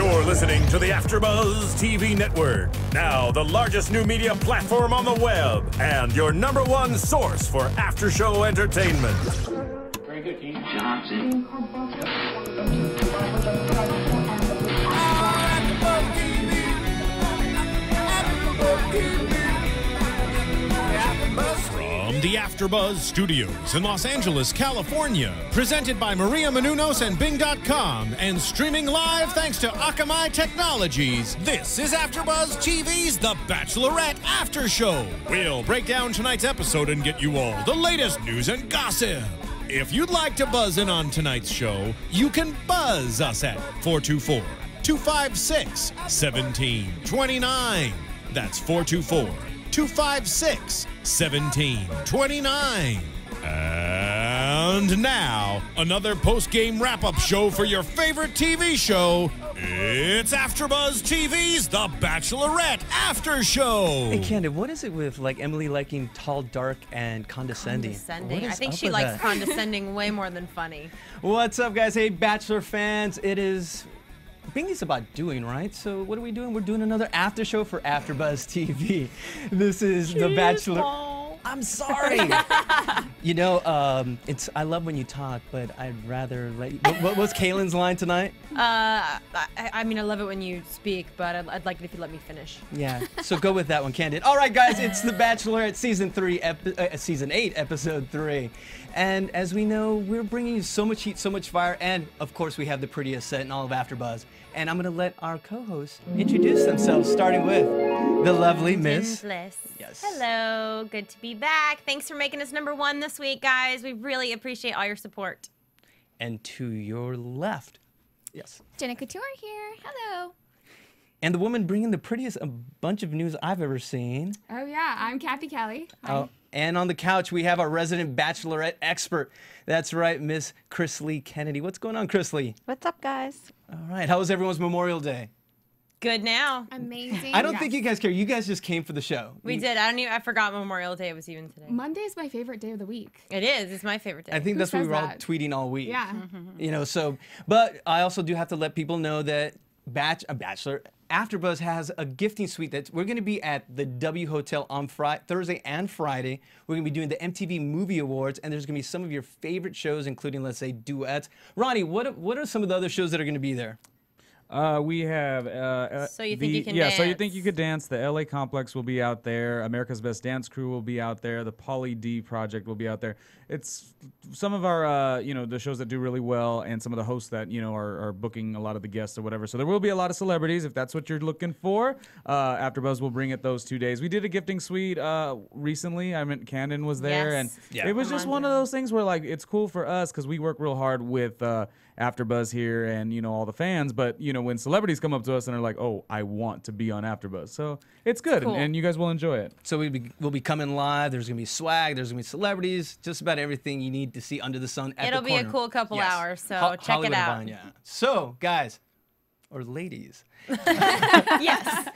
You're listening to the AfterBuzz TV Network, now the largest new media platform on the web, and your #1 source for after-show entertainment. Very good, King Johnson. From the AfterBuzz Studios in Los Angeles, California, presented by Maria Menounos and Bing.com, and streaming live thanks to Akamai Technologies, this is AfterBuzz TV's The Bachelorette After Show. We'll break down tonight's episode and get you all the latest news and gossip. If you'd like to buzz in on tonight's show, you can buzz us at 424-256-1729. That's 424-256-1729. And now, another post-game wrap-up show for your favorite TV show. It's AfterBuzz TV's The Bachelorette After Show. Hey, Canden, what is it with like Emily liking tall, dark, and condescending? I think she likes condescending way more than funny. What's up, guys? Hey, Bachelor fans. It is Bingy's about doing, right? So what are we doing? We're doing another after show for AfterBuzz TV. This is The Bachelor. I'm sorry. You know, I love when you talk, but I'd rather let you. What was Kaylin's line tonight? I mean, I love it when you speak, but I'd like it if you let me finish. Yeah, so go with that one, Canden. All right, guys, it's The Bachelorette Season 8, Episode 3. And as we know, we're bringing you so much heat, so much fire, and of course, we have the prettiest set in all of AfterBuzz. And I'm going to let our co-hosts introduce themselves, starting with the lovely Miss Canden Bliss. Yes. Hello, good to be back. Thanks for making us #1 this week, guys. We really appreciate all your support. And to your left, yes, Jenna Couture here. Hello. and the woman bringing the prettiest bunch of news I've ever seen. Oh yeah, I'm Cathy Kelley. Hi. And on the couch, we have our resident Bachelorette expert. That's right, Miss Krisily Kennedy. What's going on, Krisily? What's up, guys? All right, how was everyone's Memorial Day? Good now. Amazing. I don't think you guys care. You guys just came for the show. We did. I forgot Memorial Day was even today. Monday is my favorite day of the week. It is. It's my favorite day. I think that's what we were all tweeting all week. Yeah. You know, so, but I also do have to let people know that Bachelor AfterBuzz has a gifting suite that we're going to be at the W Hotel on Thursday and Friday. We're going to be doing the MTV Movie Awards, and there's going to be some of your favorite shows, including, let's say, duets. Ronnie, what are some of the other shows that are going to be there? We have So You Think You Can Dance. So You Think You Could Dance. The LA Complex will be out there. America's Best Dance Crew will be out there. The Pauly D Project will be out there. It's some of our, the shows that do really well, and some of the hosts that, are booking a lot of the guests or whatever. So there will be a lot of celebrities if that's what you're looking for. AfterBuzz will bring it those 2 days. We did a gifting suite recently. I mean, Canden was there, and it was just one of those things where like it's cool for us because we work real hard with AfterBuzz here and all the fans, but when celebrities come up to us and are like, "Oh, I want to be on AfterBuzz," so it's good, cool. and you guys will enjoy it. So we'll be coming live. There's gonna be swag. There's gonna be celebrities. Just about everything you need to see under the sun. It'll be a cool couple hours, so check Hollywood it out. Vine, yeah. So, guys, or ladies, Yes.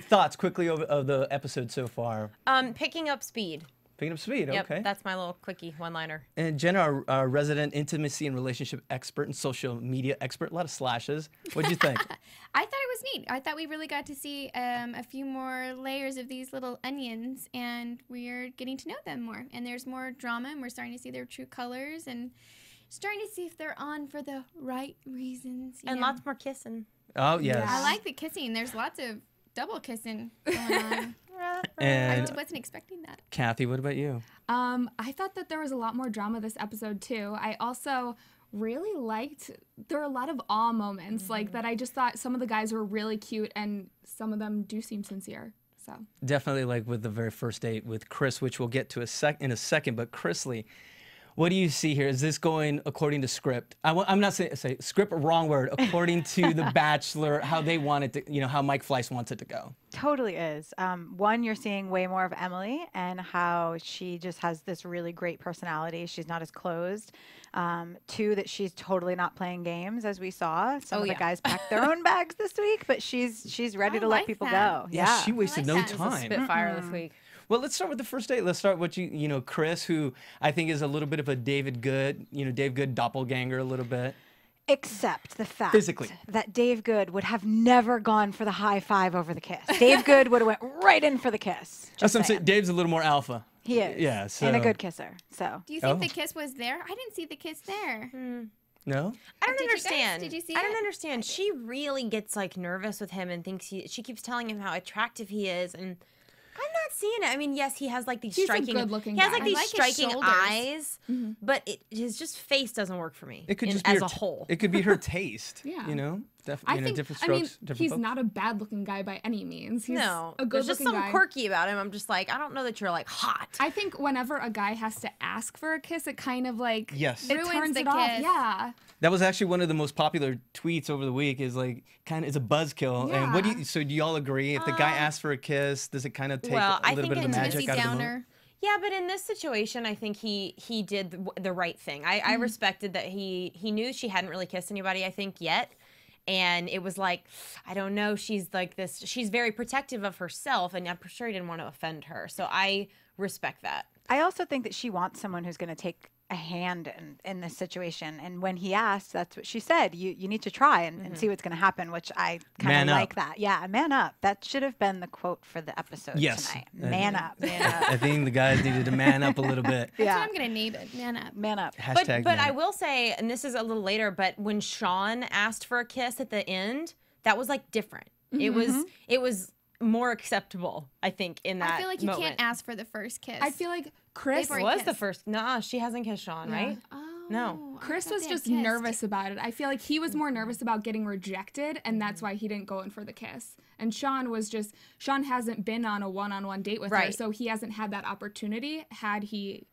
thoughts quickly of the episode so far. Picking up speed. Picking up speed. Yep, Okay. that's my little quickie one-liner. And Jenna, our resident intimacy and relationship expert and social media expert, a lot of slashes. What'd you think? I thought it was neat. I thought we really got to see a few more layers of these little onions, and we're getting to know them more. And there's more drama, and we're starting to see their true colors, and starting to see if they're on for the right reasons. And lots more kissing. Oh, yes. I like the kissing. There's lots of double kissing going on. And I wasn't expecting that. Kathy, what about you? I thought that there was a lot more drama this episode too. I also really liked, there were a lot of awe moments like that. I just thought some of the guys were really cute and some of them do seem sincere. So Definitely like with the very first date with Chris, which we'll get to in a second, but Krisily, what do you see here? Is this going according to script? I'm not saying script, wrong word. According to The Bachelor, how they want it to, how Mike Fleiss wants it to go. Totally is. One, you're seeing way more of Emily and how she just has this really great personality. She's not as closed. Two, that she's totally not playing games, as we saw. Some of the guys packed their own bags this week, but she's ready to let people go. Yeah, she wasted no It was a time. spitfire this week. Well, let's start with the first date. Let's start with Chris, who I think is a little bit of a David Good, Dave Good doppelganger a little bit. Except the fact Physically. that Dave Good would have never gone for the high five over the kiss. Dave Good would have went right in for the kiss. That's what I'm saying. saying. Dave's a little more alpha. He is. Yeah, so. And a good kisser. So. Do you think the kiss was there? I didn't see the kiss there. No? I don't Did you guys? understand. Did you see I don't it? understand. She really gets like nervous with him and thinks she keeps telling him how attractive he is, and I'm not seeing it. I mean, yes, he has like these He's a striking. good-looking He has guy. like I these like his striking shoulders. eyes, but his just face doesn't work for me. It could just be as her a whole. It could be her taste. Yeah. You know? I you know, think, different I mean, strokes. different he's folks. not a bad-looking guy by any means. He's No, a there's just good-looking some guy. quirky about him. I'm just like, I don't know that you're like hot. I think whenever a guy has to ask for a kiss, it kind of like Yes. it Ruins turns the it off. kiss. Yeah. That was actually one of the most popular tweets over the week. Is like kind of it's a buzzkill. And what do Yeah. you? So do y'all agree? If the guy asks for a kiss, does it kind of take well, a I little think bit of the it's magic Intimacy out of the moment? downer. Yeah, but in this situation, I think he did the right thing. I respected that he knew she hadn't really kissed anybody, I think, yet. And it was like, I don't know, she's like this, she's very protective of herself, and I'm sure he didn't want to offend her. So I respect that. I also think that she wants someone who's going to take a hand in this situation. And when he asked, that's what she said. You need to try and see what's going to happen, which I kind Man of up. like that. Yeah, man up. That should have been the quote for the episode Yes. tonight. Man up. Man up. I think the guys needed to man up a little bit. That's Yeah. what I'm gonna name it. Man up. Man up. Hashtag But man I up. will say, and this is a little later, but when Sean asked for a kiss at the end, that was like different. It was more acceptable, I think, in that I feel like you moment. can't ask for the first kiss. I feel like Chris They've already was the kissed. first. Nah, she hasn't kissed Sean, right? Oh, No. I Chris thought was they had just kissed. nervous about it. I feel like he was more nervous about getting rejected, and that's why he didn't go in for the kiss. And Sean hasn't been on a one-on-one date with her, Right. so he hasn't had that opportunity. Had he,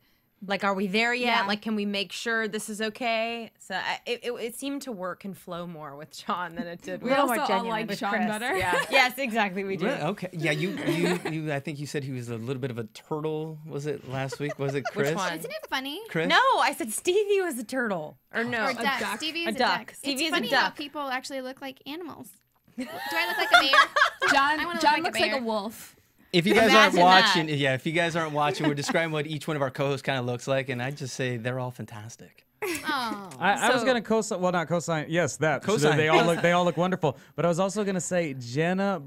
Like, are we there yet? Yeah. Like, can we make sure this is okay? So it seemed to work and flow more with Sean than it did we with, little more also all genuine like with Sean Chris. better. yeah. Yes, exactly. We do. Really? Okay. Yeah, you I think you said he was a little bit of a turtle. Was it last week? Was it Chris? one? Isn't it funny? Chris? No, I said Stevie was a turtle. Or no. Or a duck. duck. Stevie A is a duck. duck. Stevie it's is a funny how duck. people actually look like animals. Do I look like a bear? John, I wanna look John like a looks like a bear. wolf. If you guys aren't Imagine watching, that. yeah, if you guys aren't watching, we're describing what each one of our co-hosts kind of looks like, and I just say they're all fantastic. Oh. I was So- gonna co-sign. Well, not co-sign. Yes, that. Co-sign. They all look wonderful. But I was also gonna say Jenna.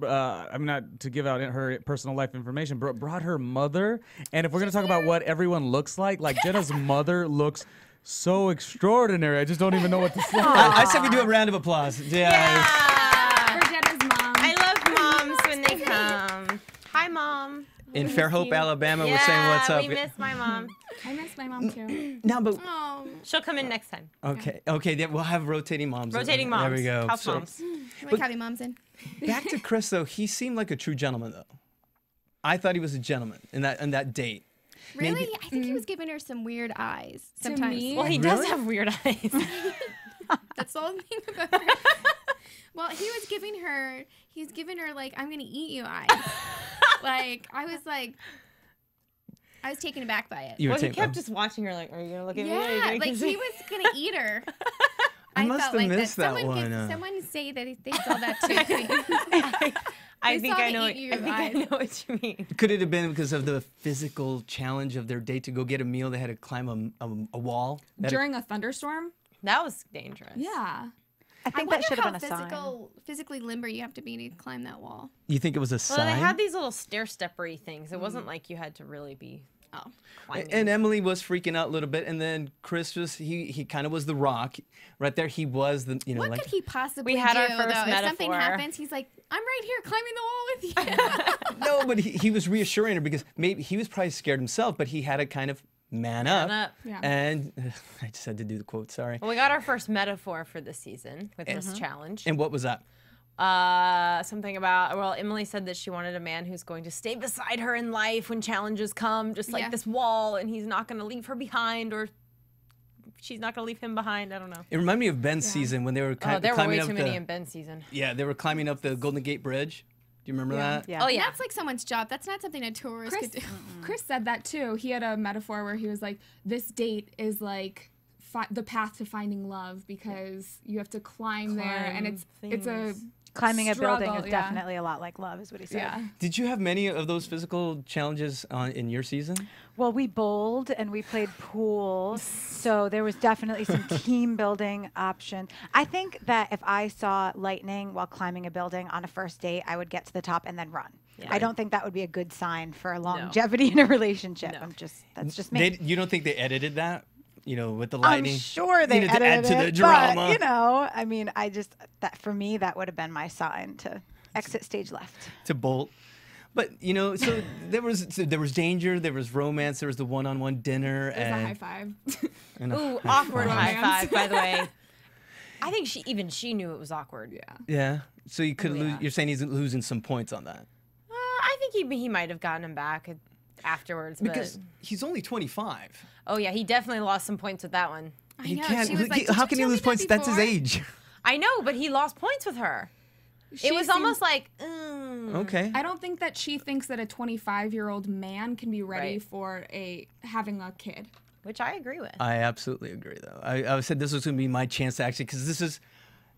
I'm not to give out her personal life information, but brought her mother. And if we're gonna talk about what everyone looks like Jenna's mother looks so extraordinary. I just don't even know what to say. I said we do a round of applause. Yeah. For Jenna's mom. I love moms when they come. Hi, Mom. In Fairhope, you. Alabama, Yeah, we're saying what's up. we miss my mom. I miss my mom too. No, but Oh. She'll come in next time. okay, then we'll have rotating moms. Rotating moms. There we go. House So, moms. Like having moms in. back to Chris though, he seemed like a true gentleman though. I thought he was a gentleman in that date. Really? Maybe- I think he was giving her some weird eyes To sometimes. me- Well, he does have weird eyes. That's the only thing about her. Well, he was giving her like, I'm gonna eat you eyes. Like, I was taken aback by it. You were Well, he taking- kept just watching her like, are you going to look at me? Are you Yeah, gonna like kiss he me?" was gonna eat her. I must felt have like missed that Someone one. someone say that they saw that too. I They think saw I the know. eat you I think I eyes. know what you mean. Could it have been because of the physical challenge of their date to go get a meal? They had to climb a wall. They had to- During a thunderstorm? That was dangerous. Yeah. I I think wonder that should have how been a sign. physically limber you have to be to climb that wall. you think it was a Well, sign? they had these little stair-steppery things. It wasn't like you had to really be climbing. And Emily was freaking out a little bit, and then Chris was he kind of was the rock right there. He was the What like could he possibly We had do, our first though? If something metaphor. happens, he's like, I'm right here climbing the wall with you. no, but he was reassuring her because maybe he was probably scared himself, but he had to kind of man up. up. Yeah. And I just had to do the quote. Sorry. Well, we got our first metaphor for this season with this challenge. And what was that? Something about, well, Emily said that she wanted a man who's going to stay beside her in life when challenges come, just like Yeah. this wall, and he's not going to leave her behind, or she's not going to leave him behind. I don't know. It reminded me of Ben's season when they were Oh, there were climbing way up too many the in Ben's season. yeah they were climbing up the Golden Gate Bridge. Do you remember that? Yeah. Oh, And yeah. that's like someone's job. That's not something a tourist Chris, could do. Chris said that too. He had a metaphor where he was like, this date is like the path to finding love because you have to climb there, and it's a Climbing a building struggle, is yeah. definitely a lot like love, is what he said. Yeah. Did you have many of those physical challenges in your season? Well, we bowled and we played pool, so there was definitely some team building option. I think that if I saw lightning while climbing a building on a first date, I would get to the top and then run. Yeah. I don't think that would be a good sign for longevity in a relationship. No. That's just me. You don't think they edited that? You know, with the lightning? I'm sure they to add edited to the it, drama. but, you know, I mean, that for me, that would have been my sign to exit stage left. To bolt. But you know, so there was danger, there was romance, there was the one-on-one dinner, There's a and high five. Ooh, awkward high Romance. five, by the way. I think she knew it was awkward. Yeah. yeah. So you could Oh, lose. yeah. You're saying he's losing some points on that I think he might have gotten him back afterwards. because But he's only 25. oh yeah, he definitely lost some points with that one. I He know. can't. She was like, "Did how you can he tell me lose that points? That's his before?" age. I know, but he lost points with her. She It was seemed- almost like. Okay. I don't think that she thinks that a 25-year-old man can be ready Right. for having a kid. Which I agree with. I absolutely agree, though. I said this was going to be my chance to actually, because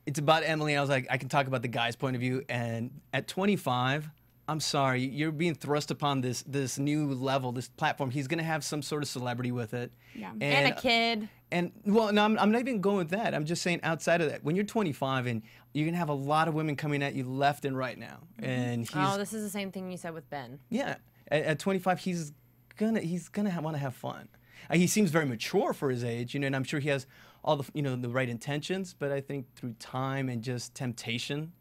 it's about Emily. And I was like, I can talk about the guy's point of view. And at 25, I'm sorry, you're being thrust upon this new level, this platform. He's going to have some sort of celebrity with it. Yeah. And a kid. And well, no, I'm not even going with that. I'm just saying outside of that, when you're 25 and you're going to have a lot of women coming at you left and right now. And he's, Oh, this is the same thing you said with Ben. yeah, at 25, he's gonna want to have fun. He seems very mature for his age, you know, and I'm sure he has all the the right intentions. But I think through time and just temptation,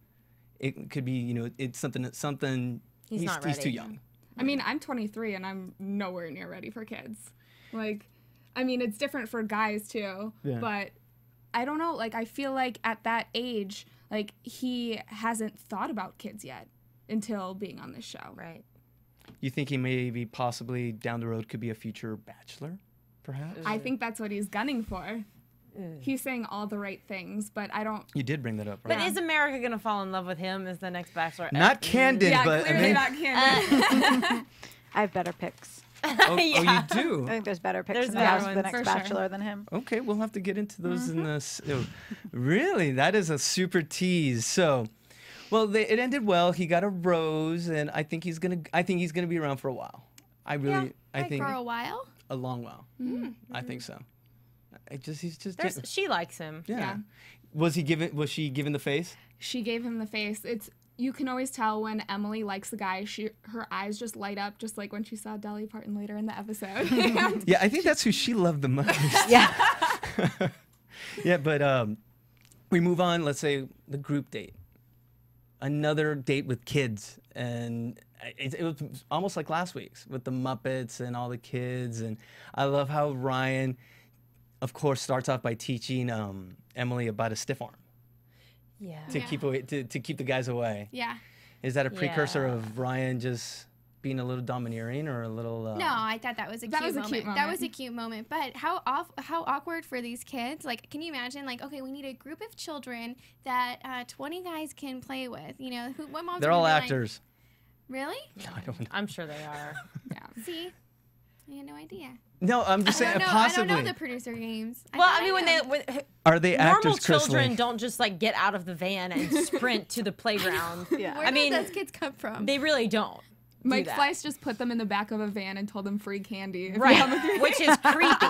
it could be it's something. He's not He's too ready. young. I mean, I'm 23 and I'm nowhere near ready for kids. Like, I mean, it's different for guys too, Yeah. but I don't know. Like, I feel like at that age, like, he hasn't thought about kids yet until being on this show. Right. You think he maybe possibly down the road could be a future bachelor, perhaps? I think that's what he's gunning for. He's saying all the right things, but I don't. You did bring that up, right? But is America going to fall in love with him as the next Bachelor? Not Canden, Yeah, but clearly not Canden. I have better picks. oh, Yeah. you do. I think there's better picks There's in the better house for the ones, next for sure. bachelor than him. Okay, we'll have to get into those in this. Really, that is a super tease. So, well, it ended well. He got a rose, and I think he's gonna be around for a while. I really, I Like think for a while. a long while. I think so. He's just. She likes him. Yeah. Yeah. Was she given the face? She gave him the face. You can always tell when Emily likes the guy. Her eyes just light up, just like when she saw Dolly Parton later in the episode. Yeah, I think that's who she loved the most. Yeah. Yeah, but we move on. Let's say the group date. Another date with kids, and it was almost like last week's with the Muppets and all the kids. And I love how Ryan, of course, starts off by teaching Emily about a stiff arm Yeah. to keep away to keep the guys away. Yeah. Is that a precursor Yeah. of Ryan just being a little domineering or a little? No, I thought that was a That cute was a moment. cute That moment. was a cute moment. But how awkward for these kids. Like, can you imagine? Like, okay, we need a group of children that 20 guys can play with. You know, what moms? They're are all gonna be like, actors. really? No, I don't know. I'm sure they are. Yeah. See, I had no idea. No, I'm just saying I don't possibly. know the producer games. Well, thought I mean, knew. when Are they normal actors, children Krisily? don't just like get out of the van and sprint to the playground. Yeah. Where I mean, did those kids come from? They really don't. Mike that. Slice just put them in the back of a van and told them free candy. if you Right, have a three- which is creepy.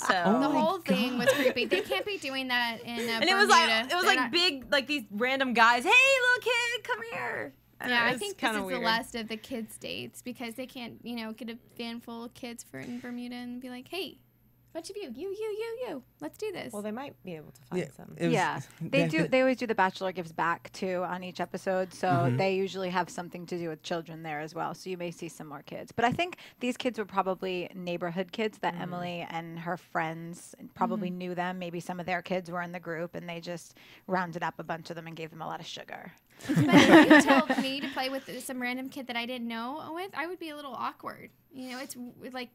So. the whole thing was creepy. They can't be doing that in and it was like Bermuda. They're not- big, like these random guys. Hey, little kid, come here. Yeah, I It's think this kinda is weird. the last of the kids' dates because they can't, get a van full of kids in Bermuda and be like, hey, bunch of you, let's do this. Well, they might be able to find some. It was- Yeah, they do. They always do the Bachelor Gives Back too on each episode, so they usually have something to do with children there as well. So you may see some more kids, but I think these kids were probably neighborhood kids that Emily and her friends probably knew them. Maybe some of their kids were in the group, and they just rounded up a bunch of them and gave them a lot of sugar. But if you told me to play with some random kid that I didn't know with, I would be a little awkward. It's like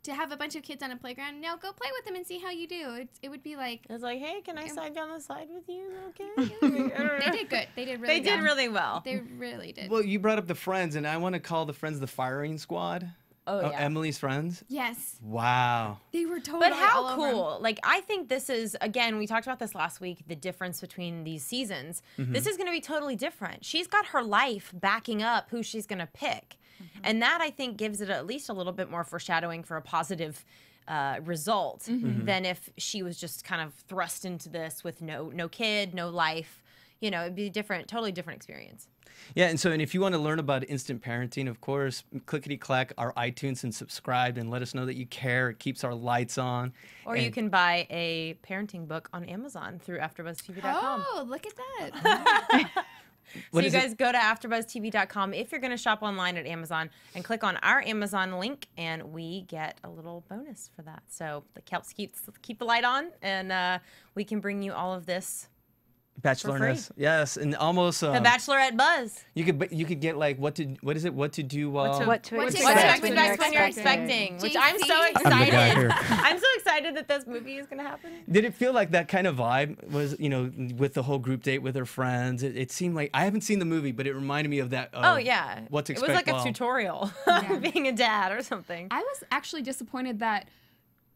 to have a bunch of kids on a playground. No, go play with them and see how you do. It would be like It's like, hey, can I slide down the slide with you, little kid? they did good. They did really. They did well. really well. They really did. Well, you brought up the friends, and I want to call the friends the firing squad. Oh, yeah. Emily's friends? Yes. Wow. They were totally But how all over him. cool. Like, I think this is, again, we talked about this last week, the difference between these seasons. This is going to be totally different. She's got her life backing up who she's going to pick. And that, I think, gives it at least a little bit more foreshadowing for a positive result than if she was just kind of thrust into this with no kid, no life. You know, it'd be different, totally different experience. Yeah, and if you want to learn about instant parenting, of course, clickety-clack our iTunes and subscribe and let us know that you care. It keeps our lights on. Or you can buy a parenting book on Amazon through AfterBuzzTV.com. Oh, look at that. So you guys go to AfterBuzzTV.com if you're going to shop online at Amazon and click on our Amazon link, and we get a little bonus for that. So it helps keep the light on, and we can bring you all of this. Bachelorness, yes, and almost The Bachelorette buzz. You could get like what to do while What to expect when you're expecting, which I'm so JC. excited. I'm so excited that this movie is going to happen. Did it feel like that kind of vibe was, with the whole group date with her friends? It seemed like, I haven't seen the movie, but it reminded me of that. Oh, yeah. What to It expect. was like a tutorial on being a dad or something. I was actually disappointed that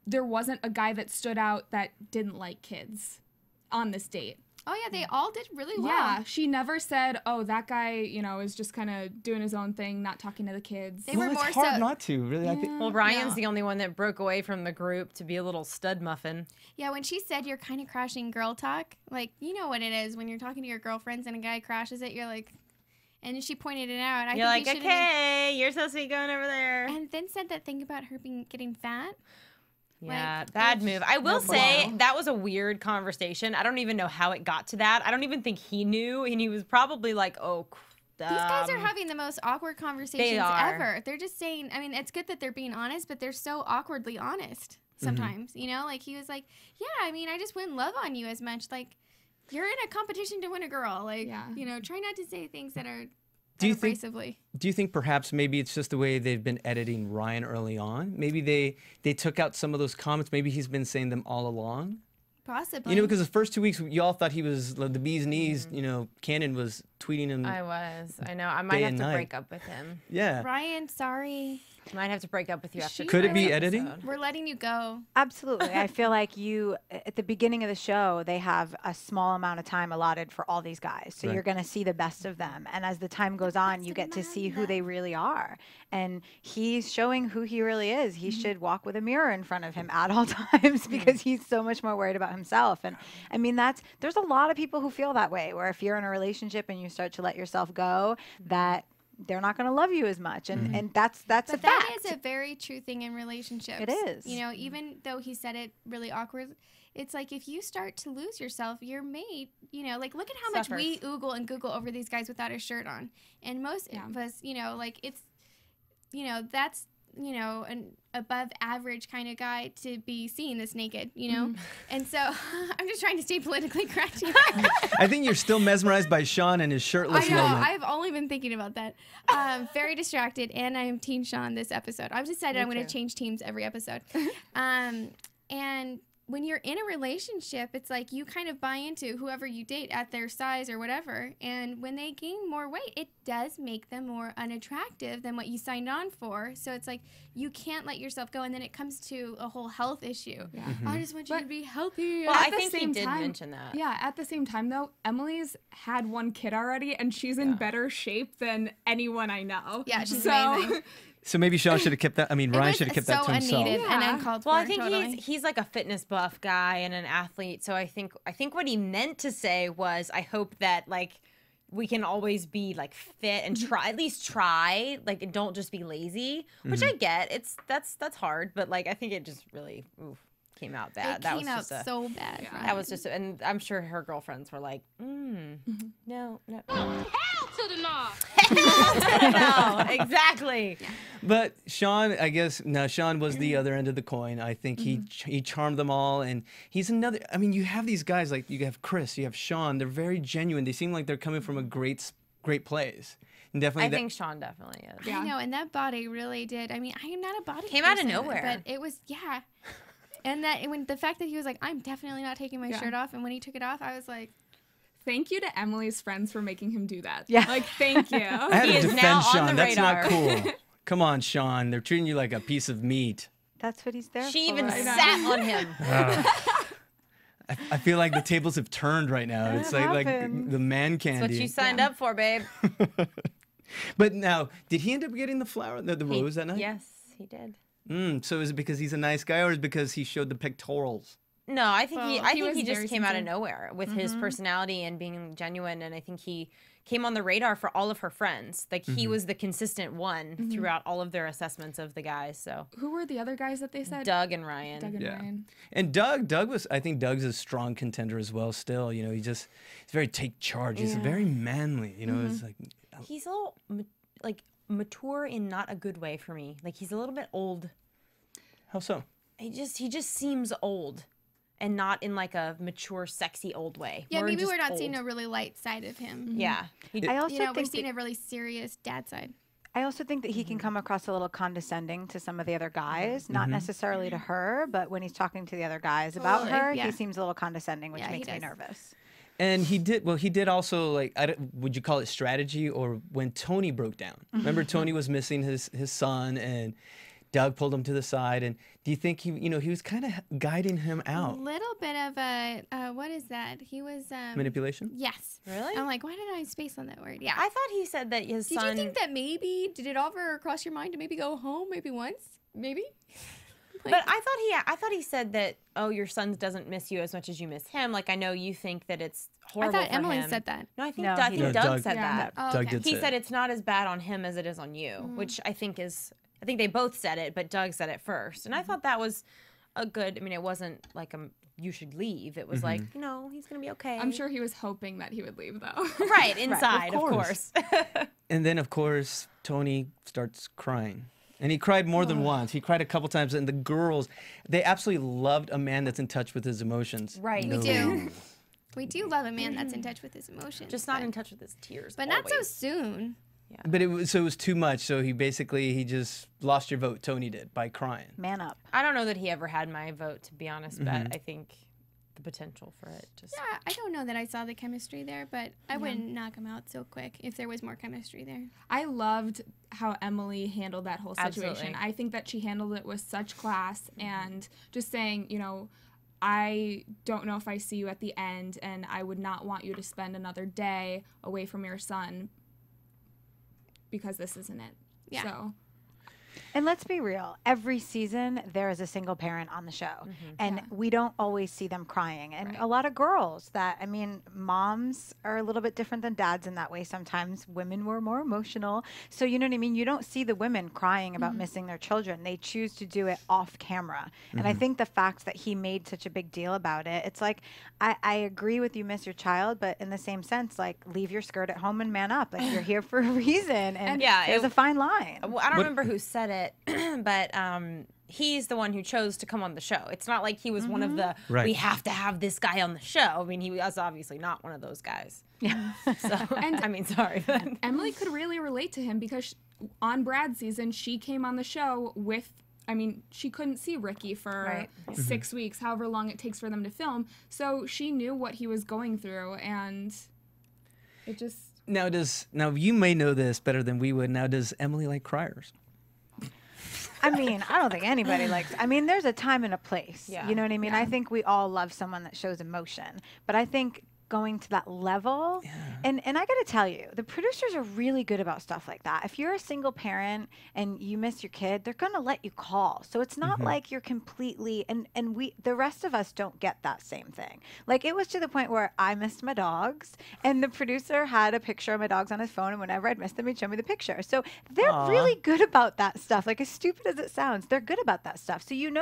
there wasn't a guy that stood out that didn't like kids on this date. Oh, yeah, they all did really well. Yeah, she never said, oh, that guy, is just kind of doing his own thing, not talking to the kids. They were It's more hard so. not to, really. I think. Well, Ryan's the only one that broke away from the group to be a little stud muffin. Yeah, when she said you're kind of crashing girl talk, like, you know what it is. When you're talking to your girlfriends and a guy crashes it, you're like, and she pointed it out. You're like, okay, you're supposed to be going over there. And then said that thing about her getting fat. Yeah, Like, bad move. I will say Wow. that was a weird conversation. I don't even know how it got to that. I don't even think he knew, and he was probably like, "Oh, These guys are having the most awkward conversations are. ever. They're just saying, I mean, it's good that they're being honest, but they're so awkwardly honest sometimes, Like, he was like, yeah, I mean, I just wouldn't love on you as much. Like, you're in a competition to win a girl. Like, try not to say things that are abrasively. Do you think perhaps maybe it's just the way they've been editing Ryan early on? Maybe they took out some of those comments. Maybe he's been saying them all along. Possibly. Because the first 2 weeks, you all thought he was the bee's knees. Cannon was tweeting him. I know. I might day have and to night. break up with him. Yeah. Ryan, sorry. Might have to break up with you after. Could it be this editing? episode. We're letting you go. Absolutely. I feel like at the beginning of the show, they have a small amount of time allotted for all these guys. So Right. you're going to see the best of them. And as the time goes on, you get to see who they really are. And he's showing who he really is. He should walk with a mirror in front of him at all times because he's so much more worried about himself. And I mean, there's a lot of people who feel that way, where if you're in a relationship and you start to let yourself go, that they're not going to love you as much. And that's a But fact. that is a very true thing in relationships. It is. Even though he said it really awkward, it's like if you start to lose yourself, your mate, like look at how much we oogle and google over these guys without a shirt on. And most of us, like it's, that's, an above average kind of guy to be seen this naked, And so I'm just trying to stay politically correct here. I think you're still mesmerized by Sean and his shirtless I know. moment. I've only been thinking about that. Very distracted, and I am Team Sean this episode. I've decided I'm going to change teams every episode. And when you're in a relationship, it's like you kind of buy into whoever you date at their size or whatever. And when they gain more weight, it does make them more unattractive than what you signed on for. So it's like you can't let yourself go. And then it comes to a whole health issue. Yeah. I just want you to be healthy. Well, At I the think he same did time- mention that. Yeah, at the same time, though, Emily's had one kid already, and she's in better shape than anyone I know. Yeah, she's amazing. So maybe Sean should have kept that. I mean, Ryan should have kept that to himself. Unneeded and uncalled for. Well, I think totally. he's like a fitness buff guy and an athlete. So I think what he meant to say was, I hope that like we can always be like fit and try, at least try, like, and don't just be lazy. Which I get. That's hard, but like I think it just really came out bad. It that came was out just so bad. that was just, and I'm sure her girlfriends were like, no. Hell to the no. No, exactly. But Sean, I guess, no, Sean was the other end of the coin. I think he charmed them all, and he's another. I mean, you have these guys like you have Chris, you have Sean. They're very genuine. They seem like they're coming from a great place. And definitely, I think Sean definitely is. I know, and that body really did. I mean, I am not a body Came out of person, nowhere. but it was And the fact that he was like, I'm definitely not taking my shirt off, and when he took it off, I was like, Thank you to Emily's friends for making him do that. Yeah. Like, thank you. I had He to is defend now on Sean. the That's radar. not cool. Come on, Sean. They're treating you like a piece of meat. That's what he's there for. She even sat on him. I feel like the tables have turned right now. It's like happened. the man candy. That's what you signed up for, babe. But now, did he end up getting the flower, the rose that night? Yes, he did. So is it because he's a nice guy, or is it because he showed the pectorals? No, I think he was just very came out of sincere. nowhere with his personality and being genuine, and I think he came on the radar for all of her friends. Like he was the consistent one throughout all of their assessments of the guys. So Who were the other guys that they said? Doug and Ryan. Doug and Ryan. And I think Doug's a strong contender as well still. You know, he's very take charge. He's very manly. You know, it's like... He's a little mature in not a good way for me. Like he's a little bit old. How so? He just seems old. And not in like a mature, sexy old way. Yeah, maybe just we're not old. seeing a really light side of him. Yeah. I also We're think seeing a really serious dad side. I also think that he can come across a little condescending to some of the other guys, not necessarily to her, but when he's talking to the other guys about Totally, her, yeah. he seems a little condescending, which Yeah, he makes me does. nervous. And he did also, like, would you call it strategy, or when Tony broke down? Remember Tony was missing his son, and Doug pulled him to the side, and do you think he was kind of guiding him A out? little bit of a, what is that? He was, Manipulation? yes. Really? I'm like, why did I space on that word? Yeah. I thought he said that his Did son. you think that did it ever cross your mind to maybe go home maybe once? Maybe? But I thought he said that, oh, your son doesn't miss you as much as you miss him. Like I know you think that it's I horrible thought for Emily him. said that. No, I think No, I he think did. Doug Doug- said Yeah. that. Oh, Doug okay. did He say said it. it's not as bad on him as it is on you, which I think they both said it, but Doug said it first. And I thought that was a good, I mean, it wasn't like you should leave. It was like, he's going to be okay. I'm sure he was hoping that he would leave, though. Right, inside, of course. course. And then, of course, Tony starts crying. And he cried more than once. He cried a couple times. And the girls, they absolutely loved a man that's in touch with his emotions. Right. We do. We do love a man that's in touch with his emotions. Just not but, in touch with his tears. But not so always. soon. But it was too much. So he just lost your vote. Tony did by crying. Man up. I don't know that he ever had my vote, to be honest, but I think the potential for it just. Yeah, I don't know that I saw the chemistry there, but I wouldn't knock him out so quick if there was more chemistry there. I loved how Emily handled that whole situation. Absolutely. I think that she handled it with such class and just saying, I don't know if I see you at the end, and I would not want you to spend another day away from your son because this isn't it. Yeah. So And let's be real. Every season, there is a single parent on the show. And we don't always see them crying. And a lot of girls moms are a little bit different than dads in that way. Sometimes women were more emotional. So, you know what I mean? You don't see the women crying about missing their children. They choose to do it off camera. And I think the fact that he made such a big deal about it, it's like, I agree with you miss your child, but in the same sense, like, leave your skirt at home and man up. Like, you're here for a reason. And there's a fine line. Well, I don't remember who said it, but he's the one who chose to come on the show. It's not like he was one of the, we have to have this guy on the show. I mean, he was obviously not one of those guys. Yeah. So, And- I mean, sorry. But. Emily could really relate to him because on Brad's season, she came on the show with, she couldn't see Ricky for 6 weeks, however long it takes for them to film. So she knew what he was going through, and it just... Now you may know this better than we would. Now, does Emily like criers? I don't think anybody likes. There's a time and a place. Yeah. You know what I mean? I think we all love someone that shows emotion. But I think going to that level, and I got to tell you, the producers are really good about stuff like that. If you're a single parent and you miss your kid, they're going to let you call. So it's not like you're completely, and the rest of us don't get that same thing. Like, it was to the point where I missed my dogs, and the producer had a picture of my dogs on his phone, and whenever I'd miss them, he'd show me the picture. So they're really good about that stuff. Like, as stupid as it sounds, they're good about that stuff. So you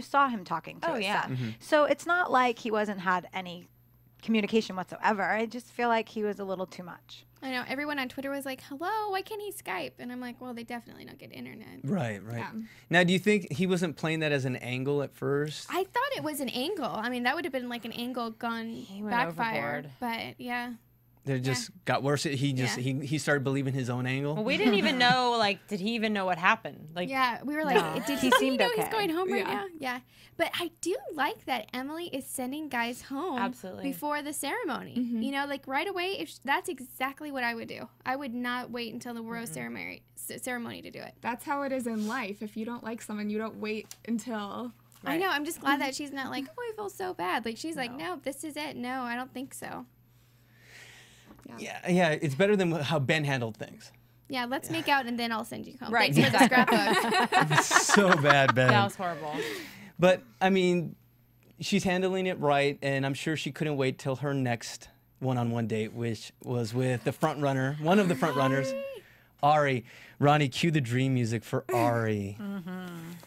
saw him talking to his son. So it's not like he wasn't had any communication whatsoever. I just feel like he was a little too much. I know. Everyone on Twitter was like, hello, why can't he Skype? And I'm like, well, they definitely don't get internet. Right. Yeah. Now, do you think he wasn't playing that as an angle at first? I thought it was an angle. That would have been like an angle gone went backfire. overboard. But yeah. It just got worse. He started believing his own angle. Well, we didn't even know, like, did he even know what happened? Like, yeah, we were like, did he seemed know okay. he's going home right now? Yeah. But I do like that Emily is sending guys home before the ceremony. You know, like right away, that's exactly what I would do. I would not wait until the rose ceremony to do it. That's how it is in life. If you don't like someone, you don't wait until... I know. I'm just glad that she's not like, oh, I feel so bad. Like, she's like, no, this is it. No, I don't think so. Yeah, it's better than how Ben handled things. Yeah, let's make out and then I'll send you home. Right. Thanks for the scrapbook. So bad, Ben. that was horrible. But, I mean, she's handling it right, and I'm sure she couldn't wait till her next one-on-one date, which was with the front runner, one of the front runners, Ari. Ronnie, cue the dream music for Ari.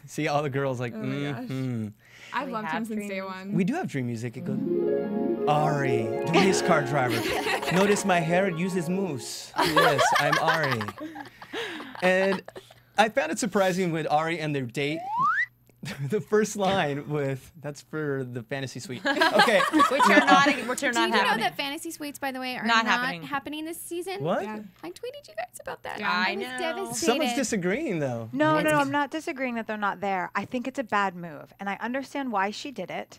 See, all the girls like, I've loved him since day one. We do have dream music. It goes, Ari, the race car driver. Notice my hair uses mousse. Yes, I'm Ari. And I found it surprising with Ari and their date. The first line that's for the fantasy suite. Okay. Which are not Do you happening. know that fantasy suites, by the way, are not happening this season? What? Yeah. I tweeted you guys about that. Yeah. I I was know. devastated. Someone's disagreeing, though. No, I'm not disagreeing that they're not there. I think it's a bad move. And I understand why she did it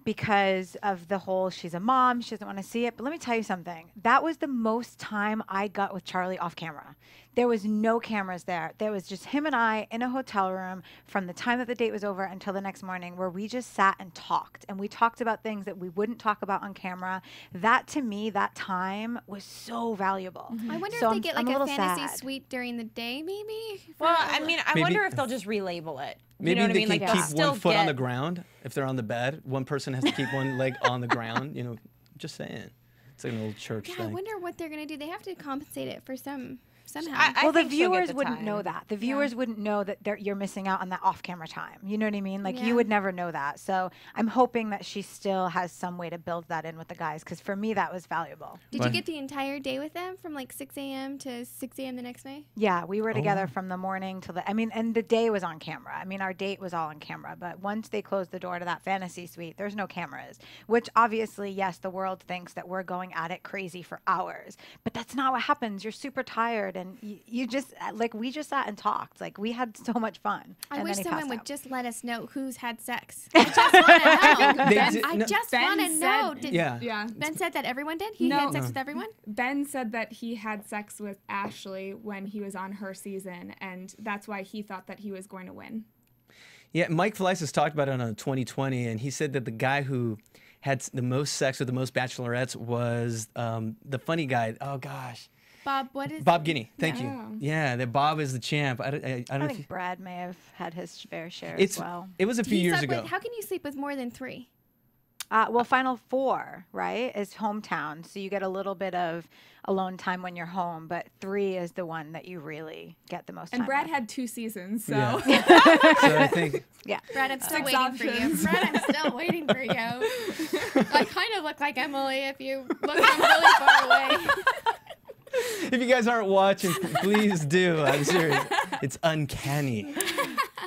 because of the whole she's a mom, she doesn't want to see it. But let me tell you something. That was the most time I got with Charlie off camera. There was no cameras there. There was just him and I in a hotel room from the time that the date was over until the next morning where we just sat and talked. And we talked about things that we wouldn't talk about on camera. That, to me, that time was so valuable. I wonder So if they get like I'm a little fantasy sad. suite during the day, maybe? Well, I mean, I Maybe- wonder if they'll just relabel it. You Maybe know what they I mean? can Like, keep still one foot on the get- ground if they're on the bed. One person has to keep one leg on the ground. You know, just saying. It's like an old church Yeah, I thing. wonder what they're going to do. They have to compensate it for somehow. Well, the think she'll get viewers the wouldn't time. know that. The viewers wouldn't know that you're missing out on that off-camera time. You know what I mean? Like, Yeah. you would never know that. So I'm hoping that she still has some way to build that in with the guys, because for me, that was valuable. Did Right. you get the entire day with them from like 6 a.m. to 6 a.m. the next day? Yeah, we were together from the morning till and the day was on camera. I mean, our date was all on camera. But once they closed the door to that fantasy suite, there's no cameras, which obviously, yes, the world thinks that we're going at it crazy for hours. But that's not what happens. You're super tired, and you just, like, we just sat and talked. Like, we had so much fun. I and wish then he someone passed would out. just let us know who's had sex. I just want to know. They Ben, did- I no, just Ben want to know. said- Did Yeah. Yeah. Ben said that everyone did? He No. had sex with everyone? Ben said that he had sex with Ashley when he was on her season, and that's why he thought that he was going to win. Yeah, Mike Felicis talked about it on 2020, and he said that the guy who had the most sex with the most bachelorettes was the funny guy. Oh, gosh. Bob, what is Bob Guinea. Thank Oh. you. Yeah, that Bob is the champ. I don't I know if think Brad may have had his fair share it's as well. It was a few He years slept ago. with- how can you sleep with more than 3? Well, Final Four, right, is hometown. So you get a little bit of alone time when you're home, but 3 is the one that you really get the most time And Brad with. had 2 seasons, so Yeah. So I think Yeah. Brad, I'm still 6 waiting for you. options. Brad, I'm still waiting for you. I kind of look like Emily if you look from really far away. if you guys aren't watching, please do. I'm serious. It's uncanny.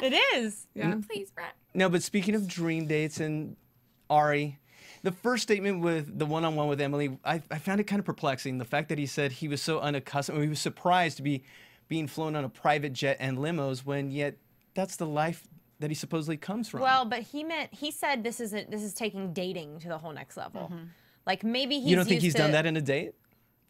It is. yeah. Please, Brad. No, but speaking of dream dates and Ari, the first statement with the one-on-one with Emily, I found it kind of perplexing. The fact that he said he was so unaccustomed, he was surprised to be being flown on a private jet and limos when yet that's the life that he supposedly comes from. Well, but he said this is taking dating to the whole next level. Like maybe he's you don't think used he's done to- that in a date?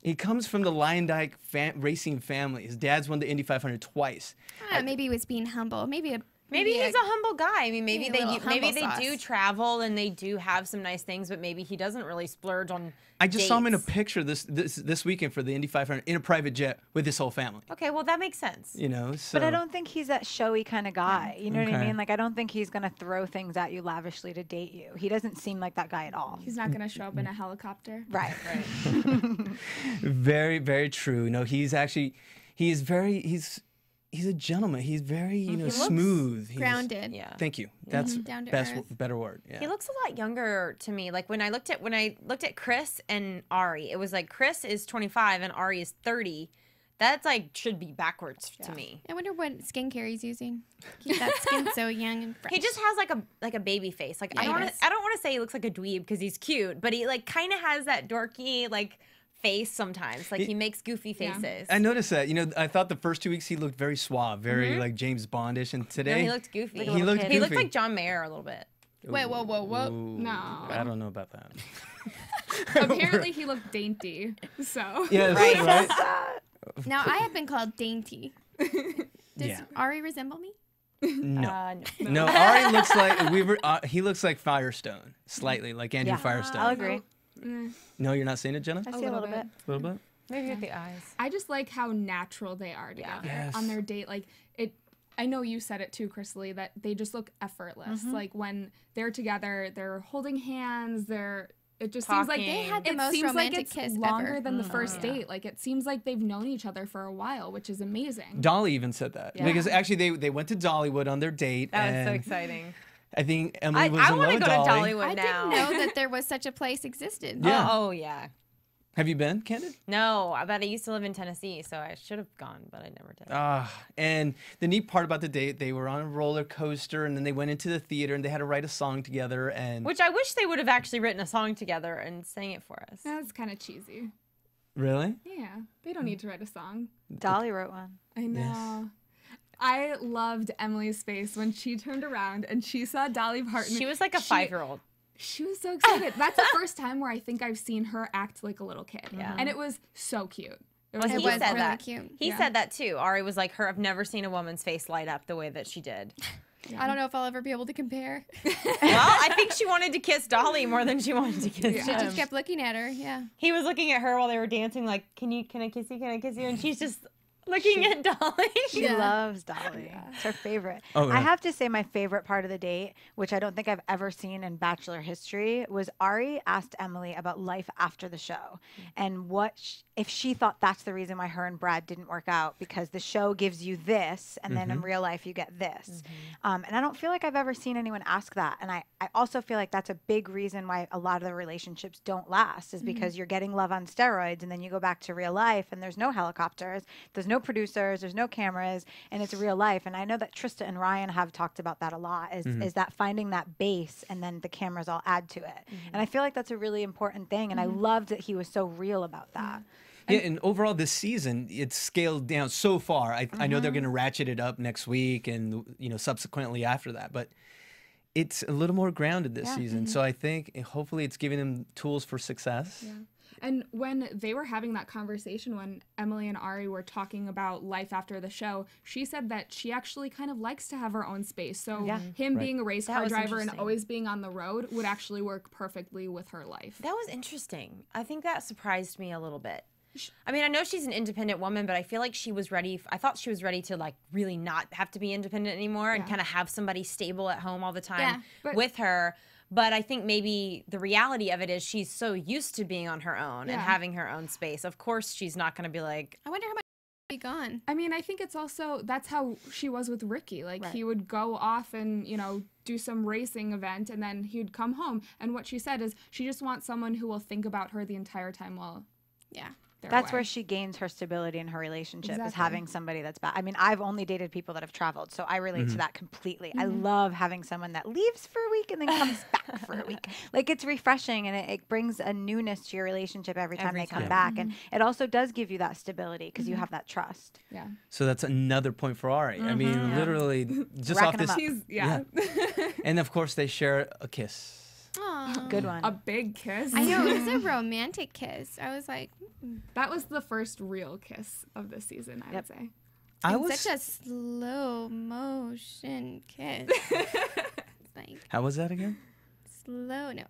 He comes from the Lion Dyke racing family. His dad's won the Indy 500 twice. Maybe he was being humble. Maybe Maybe he's a humble guy. I mean, maybe maybe a they little maybe humble they do sauce. travel and they do have some nice things, but maybe he doesn't really splurge on. I just saw him in a dates. picture this weekend for the Indy 500 in a private jet with his whole family. Okay, well that makes sense. You know, so But I don't think he's that showy kind of guy. You know what I Okay. mean? Like, I don't think he's going to throw things at you lavishly to date you. He doesn't seem like that guy at all. He's not going to show up in a helicopter. Right. Very, very true. No, he's actually, he's a gentleman. He's very, smooth. He's, grounded. Yeah. Thank you. That's Down to best, earth. better word. Yeah. He looks a lot younger to me. Like when I looked at Chris and Ari, it was like Chris is 25 and Ari is 30. That's like should be backwards to me. I wonder what skincare he's using. Keep that skin so young and fresh. He just has like a baby face. Like Yeah, he does. I don't want to say he looks like a dweeb because he's cute, but he like kind of has that dorky like face sometimes. Like he makes goofy faces. I noticed that. You know, I thought the first 2 weeks he looked very suave, very like James Bondish, and today No, he looked goofy. He looked goofy. He looked like John Mayer a little bit. Wait, whoa, whoa, whoa. Ooh, No. I don't know about that. Apparently he looked dainty. So. Yes, right. Now I have been called dainty. Does Yeah. Ari resemble me? No. No, Ari looks like he looks like Firestone, slightly like Andrew Firestone. I'll agree. No, you're not seeing it, Jenna? I see a little bit. A little bit. Maybe with the eyes. I just like how natural they are together Yes. on their date. Like it. I know you said it too, Krisily, that they just look effortless. Like when they're together, they're holding hands. It just seems like Talking. They had the it most seems like romantic it's kiss longer ever. than the first date. Like it seems like they've known each other for a while, which is amazing. Dolly even said that because actually they went to Dollywood on their date. That was so and exciting. I think Emily was I in love want to with go Dolly. to Dollywood I now. didn't know that there was such a place existed. Yeah. Oh yeah. Have you been, Candid? No, but I used to live in Tennessee, so I should have gone, but I never did. And the neat part about the date, they were on a roller coaster, and then they went into the theater, and they had to write a song together. And Which I wish they would have actually written a song together and sang it for us. That's kind of cheesy. really, Yeah, they don't need to write a song. Dolly wrote one. I know. I loved Emily's face when she turned around and she saw Dolly Parton. She was like a 5-year-old. She was so excited. That's the first time where I think I've seen her act like a little kid. Yeah. And it was so cute. It Well, was, he was said really that. cute. He said that too. Ari was like, I've never seen a woman's face light up the way that she did. I don't know if I'll ever be able to compare. Well, I think she wanted to kiss Dolly more than she wanted to kiss She him. just kept looking at her. Yeah. He was looking at her while they were dancing, like, can I kiss you? Can I kiss you? And she's just looking at Dolly. She loves Dolly. It's her favorite. Oh, I yeah. have to say my favorite part of the date, which I don't think I've ever seen in Bachelor history, was Ari asked Emily about life after the show and if she thought that's the reason why her and Brad didn't work out, because the show gives you this and then in real life you get this. And I don't feel like I've ever seen anyone ask that. And I also feel like that's a big reason why a lot of the relationships don't last is because you're getting love on steroids and then you go back to real life and there's no helicopters, there's no producers, there's no cameras, and it's real life. And I know that Trista and Ryan have talked about that a lot, is that finding that base and then the cameras all add to it. And I feel like that's a really important thing. And I loved that he was so real about that. Yeah, and overall this season, it's scaled down so far. I know they're going to ratchet it up next week and subsequently after that, but it's a little more grounded this season. So I think hopefully it's giving them tools for success. Yeah. And when they were having that conversation, when Emily and Ari were talking about life after the show, she said that she actually kind of likes to have her own space. So him being a race car was driver and interesting. always being on the road would actually work perfectly with her life. That was interesting. I think that surprised me a little bit. I mean, I know she's an independent woman, but I feel like she was ready. I thought she was ready to like really not have to be independent anymore and kind of have somebody stable at home all the time with her. But I think maybe the reality of it is she's so used to being on her own and having her own space. Of course, she's not going to be like, I wonder how much be gone. I mean, I think it's also, that's how she was with Ricky. Like, he would go off and, do some racing event, and then he'd come home. And what she said is she just wants someone who will think about her the entire time while That's where she gains her stability in her relationship, is having somebody that's back. I mean, I've only dated people that have traveled, so I relate to that completely. I love having someone that leaves for a week and then comes back for a week. Like, it's refreshing, and it brings a newness to your relationship every time they come back. And it also does give you that stability because you have that trust. Yeah. So that's another point for Ari. I mean, literally, just off Racking this. 'em up. And of course, they share a kiss. Aww. Good one. A big kiss. I know, it was a romantic kiss. I was like, That was the first real kiss of this season, I would say. such a slow motion kiss. Like, How was that again? slow, no.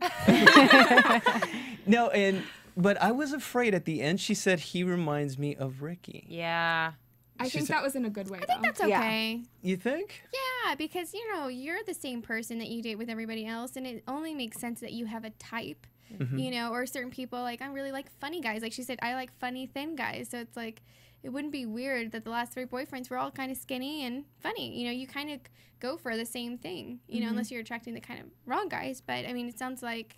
No, but I was afraid at the end. She said he reminds me of Ricky. yeah. I think that was in a good way, I think that's okay. You think? Yeah, because, you're the same person that you date with everybody else, and it only makes sense that you have a type, or certain people, like, I really like funny guys. Like she said, I like funny, thin guys. So it's like, it wouldn't be weird that the last 3 boyfriends were all kind of skinny and funny. You kind of go for the same thing, unless you're attracting the kind of wrong guys. But, I mean, it sounds like,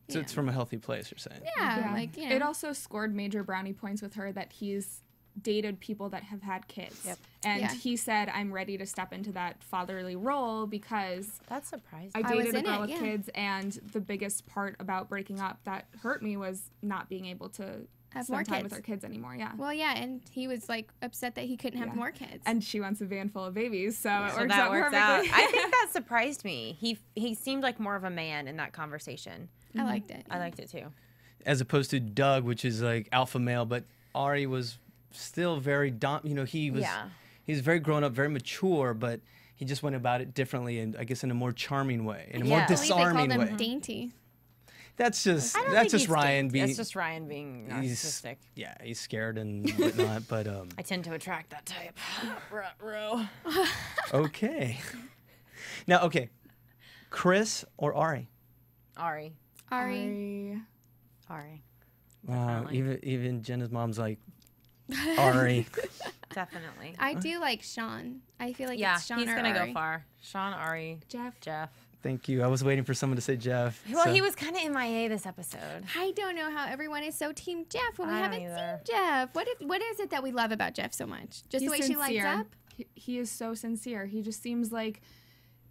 So it's from a healthy place, you're saying? yeah, like, It also scored major brownie points with her that he's dated people that have had kids. And he said, I'm ready to step into that fatherly role because That's surprising. I was dated a in girl it, with kids, and the biggest part about breaking up that hurt me was not being able to have more spend time kids. with her kids anymore. Yeah. Well, yeah, and he was like upset that he couldn't have more kids. And she wants a van full of babies, so it So works that out works perfectly. out. I think that surprised me. He seemed like more of a man in that conversation. I liked it. I liked it too. As opposed to Doug, which is like alpha male, but Ari was still very he was he's very grown up, very mature, but he just went about it differently, and I guess in a more charming way, in a more I believe disarming they called way. him dainty. That's just I don't that's think just he's Ryan dainty. being. That's just Ryan being narcissistic. He's scared and whatnot, but I tend to attract that type. Bro. okay. Now, okay, Chris or Ari? Ari. Ari. Wow, even Jenna's mom's like Ari. Definitely. I do like Sean. I feel like Yeah, it's Sean he's or gonna Ari. go far. Sean, Ari, Jeff. Thank you. I was waiting for someone to say Jeff. Well, so- he was kind of MIA this episode. I don't know how everyone is so team Jeff when we I don't haven't either. seen Jeff. What is it that we love about Jeff so much? Just He's the way she lights sincere. up? He is so sincere. He just seems like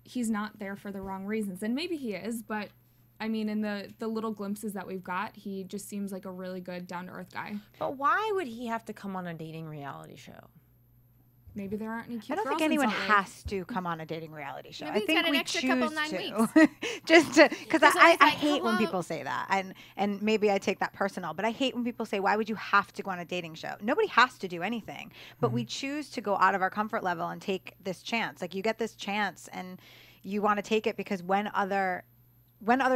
he's not there for the wrong reasons. And maybe he is, but I mean, in the little glimpses that we've got, he just seems like a really good, down-to-earth guy. But why would he have to come on a dating reality show? Maybe there aren't any cute I don't girls think anyone in Salt Lake. has to come on a dating reality show. Maybe I he's think got an we extra choose couple 9 to, weeks. just to because Because I always like, hate when hello. people say that, and maybe I take that personal, but I hate when people say, why would you have to go on a dating show? Nobody has to do anything, but we choose to go out of our comfort level and take this chance. Like you get this chance, and you want to take it because when other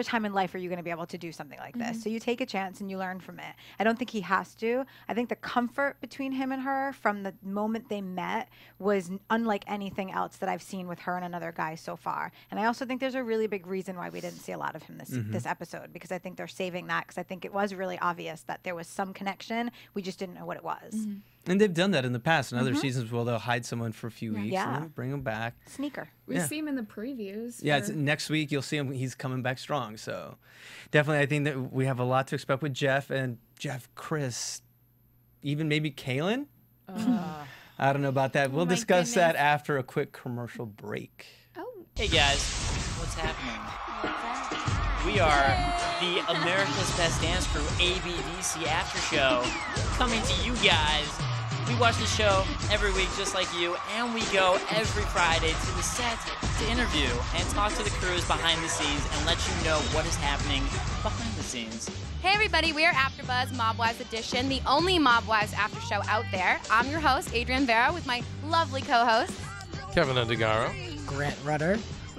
time in life are you going to be able to do something like this? So you take a chance and you learn from it. I don't think he has to. I think the comfort between him and her from the moment they met was unlike anything else that I've seen with her and another guy so far. And I also think there's a really big reason why we didn't see a lot of him this episode, because I think they're saving that, because I think it was really obvious that there was some connection. We just didn't know what it was. And they've done that in the past in other seasons where they'll hide someone for a few weeks Yeah. and bring them back. Sneaker. We see him in the previews. Yeah, for- next week you'll see him. He's coming back strong. So definitely, I think that we have a lot to expect with Jeff, Chris, even maybe Kaylin. I don't know about that. We'll my discuss that goodness. after a quick commercial break. Oh, Hey guys, what's happening? We are the America's Best Dance Crew ABDC After Show coming to you guys. We watch the show every week just like you, and we go every Friday to the set to interview and talk to the crews behind the scenes and let you know what is happening behind the scenes. Hey everybody, we are AfterBuzz Mob Wives Edition, the only Mob Wives after show out there. I'm your host, Adrienne Vera, with my lovely co-hosts. Kevin Undergaro. Grant Rudder.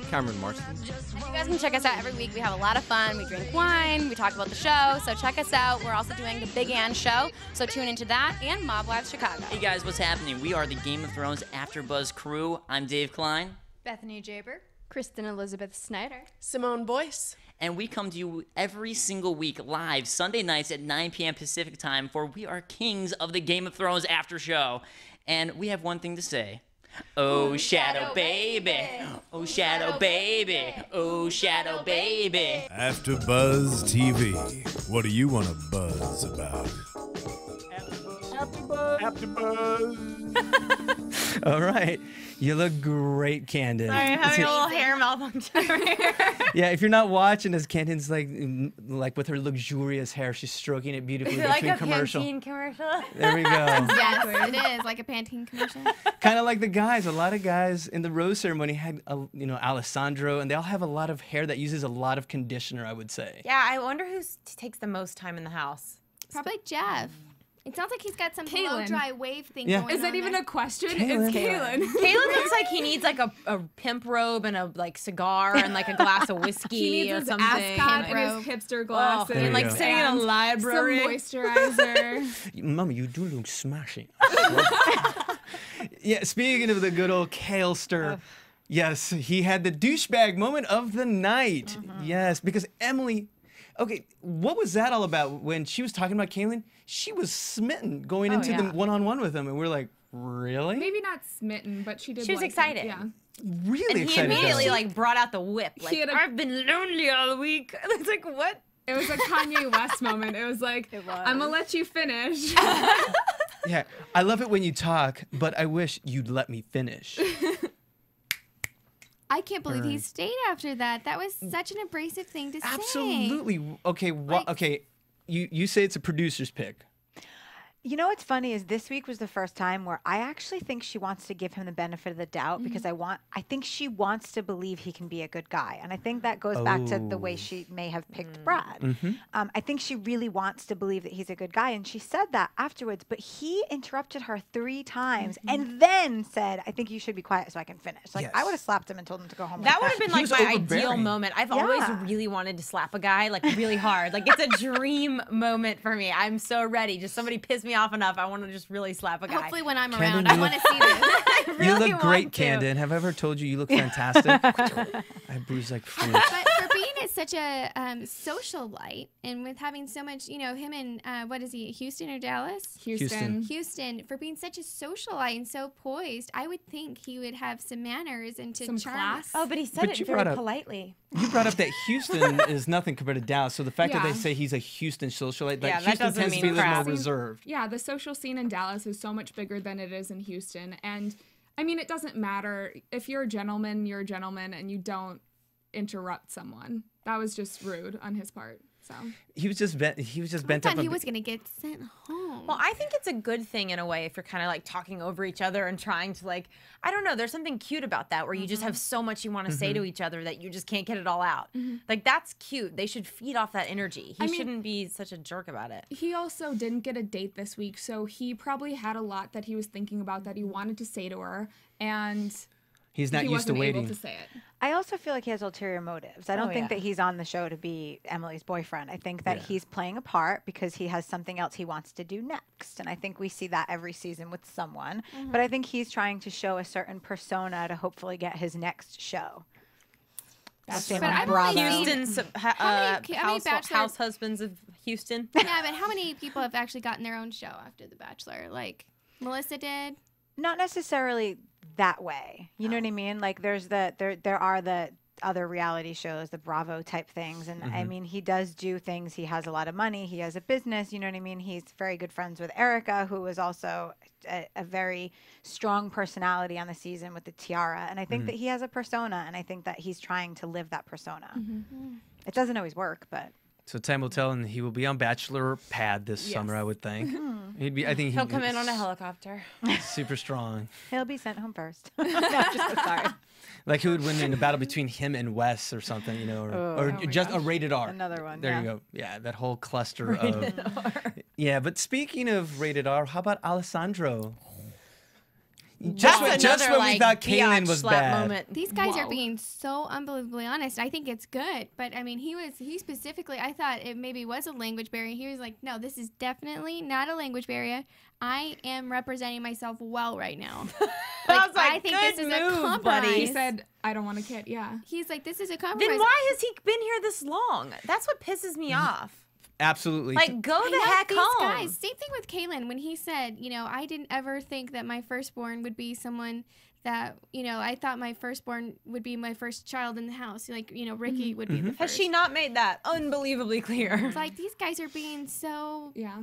Cameron Marston. And you guys can check us out every week. We have a lot of fun. We drink wine. We talk about the show. So check us out. We're also doing the Big Ann Show. So tune into that and Mob Wives Chicago. Hey guys, what's happening? We are the Game of Thrones AfterBuzz crew. I'm Dave Klein. Bethany Jaber. Kristen Elizabeth Snyder. Simone Boyce. And we come to you every single week live Sunday nights at 9 p.m. Pacific time, for we are kings of the Game of Thrones after show. And we have one thing to say. Oh, Shadow Baby. Oh, Shadow Baby. Oh, Shadow Baby. AfterBuzz TV. What do you want to buzz about? AfterBuzz. All right. You look great, Canden. Sorry, I'm having a little hair malfunction over here. Yeah, if you're not watching this, Canden's like with her luxurious hair, she's stroking it beautifully Like between a commercial. Pantene commercial. There we go. yes, it is like a Pantene commercial. Kind of like the guys. A lot of guys in the rose ceremony had, Alessandro, and they all have a lot of hair that uses a lot of conditioner, I would say. Yeah, I wonder who takes the most time in the house. Probably Jeff. It sounds like he's got some Kaylin. blow dry wave thing Yeah. going Is on that even there. a question? Kaylin. It's Kaylin. Caleb looks like he needs like a pimp robe and a cigar and like a glass of whiskey He needs or his something. ascot and robe. his hipster glasses. There and we like go. sitting in a library. Some moisturizer. Mama, you do look smashing. Yeah, speaking of the good old Kalester, yes, he had the douchebag moment of the night. Yes, because Emily, okay, what was that all about? When she was talking about Kaylin, she was smitten going into the one-on-one with him, and we're like, really? Maybe not smitten, but she did. She was like him, excited. Yeah. Really And he excited. immediately though. like brought out the whip. Like, He had a- I've been lonely all week. It's like, what? It was a Kanye West moment. It was like, I'm gonna let you finish. Yeah, I love it when you talk, but I wish you'd let me finish. I can't believe he stayed after that. That was such an abrasive thing to say. Absolutely. Okay, Like- okay. You say it's a producer's pick. You know what's funny is this week was the first time where I actually think she wants to give him the benefit of the doubt because I think she wants to believe he can be a good guy. And I think that goes back to the way she may have picked Brad. I think she really wants to believe that he's a good guy. And she said that afterwards, but he interrupted her 3 times and then said, I think you should be quiet so I can finish. Like, I would have slapped him and told him to go home. That would have been like my ideal moment. I've always really wanted to slap a guy, like really hard. Like, it's a dream moment for me. I'm so ready. Just somebody piss me off enough. I want to just really slap a guy. Hopefully when I'm around, I want to see this. You look great, Canden. Have I ever told you look fantastic? I bruise like fruit. But for being at such a socialite and with having so much, you know, him and what is he, Houston or Dallas? Houston. For being such a socialite and so poised, I would think he would have some manners and to Some charm. class. Oh, but he said it very politely. You brought up that Houston is nothing compared to Dallas. So the fact that they say he's a Houston socialite, like Houston tends to be a little more reserved. Yeah, the social scene in Dallas is so much bigger than it is in Houston. And I mean, it doesn't matter. If you're a gentleman, and you don't interrupt someone. That was just rude on his part. So he was just bent. He was just bent I up. thought he was gonna get sent home. Well, I think it's a good thing in a way if you're kind of like talking over each other and trying to like, I don't know, there's something cute about that where you just have so much you want to say to each other that you just can't get it all out. Like, that's cute. They should feed off that energy. He shouldn't be such a jerk about it. He also didn't get a date this week, so he probably had a lot that he was thinking about that he wanted to say to her, and he's not used to waiting. Able to say it. I also feel like he has ulterior motives. I don't think that he's on the show to be Emily's boyfriend. I think that he's playing a part because he has something else he wants to do next. And I think we see that every season with someone. But I think he's trying to show a certain persona to hopefully get his next show. That's Houston's house husbands of Houston. Yeah, but how many people have actually gotten their own show after The Bachelor? Like, Melissa did? Not necessarily that way. You know what I mean? Like, there are the other reality shows, the Bravo type things. And I mean, he does do things. He has a lot of money. He has a business. You know what I mean? He's very good friends with Erica, who was also a very strong personality on the season with the tiara. And I think that he has a persona, and I think that he's trying to live that persona. It doesn't always work, but... So time will tell, and he will be on Bachelor Pad this summer, I would think. I think he'll come in on a helicopter. Super strong. He'll be sent home first. No, just sorry. Like, who would win in a battle between him and Wes or something, you know, or just a rated R. Another one. There you go. Yeah, that whole cluster of. Yeah, but speaking of rated R, how about Alessandro? Just when we thought Kaylin was bad. Moment. These guys are being so unbelievably honest. I think it's good, but I mean, he specifically, I thought it maybe was a language barrier. He was like, no, this is definitely not a language barrier. I am representing myself well right now. I think this is a compromise. Buddy. He said, I don't want a kid. Yeah. He's like, this is a compromise. Then why has he been here this long? That's what pisses me off. Absolutely. Like, go the heck home. Guys, same thing with Kaylin when he said, you know, I didn't ever think that my firstborn would be someone that, you know, I thought my firstborn would be my first child in the house. Like, you know, Ricky would be the first. Has she not made that unbelievably clear? It's like, these guys are being so... Yeah.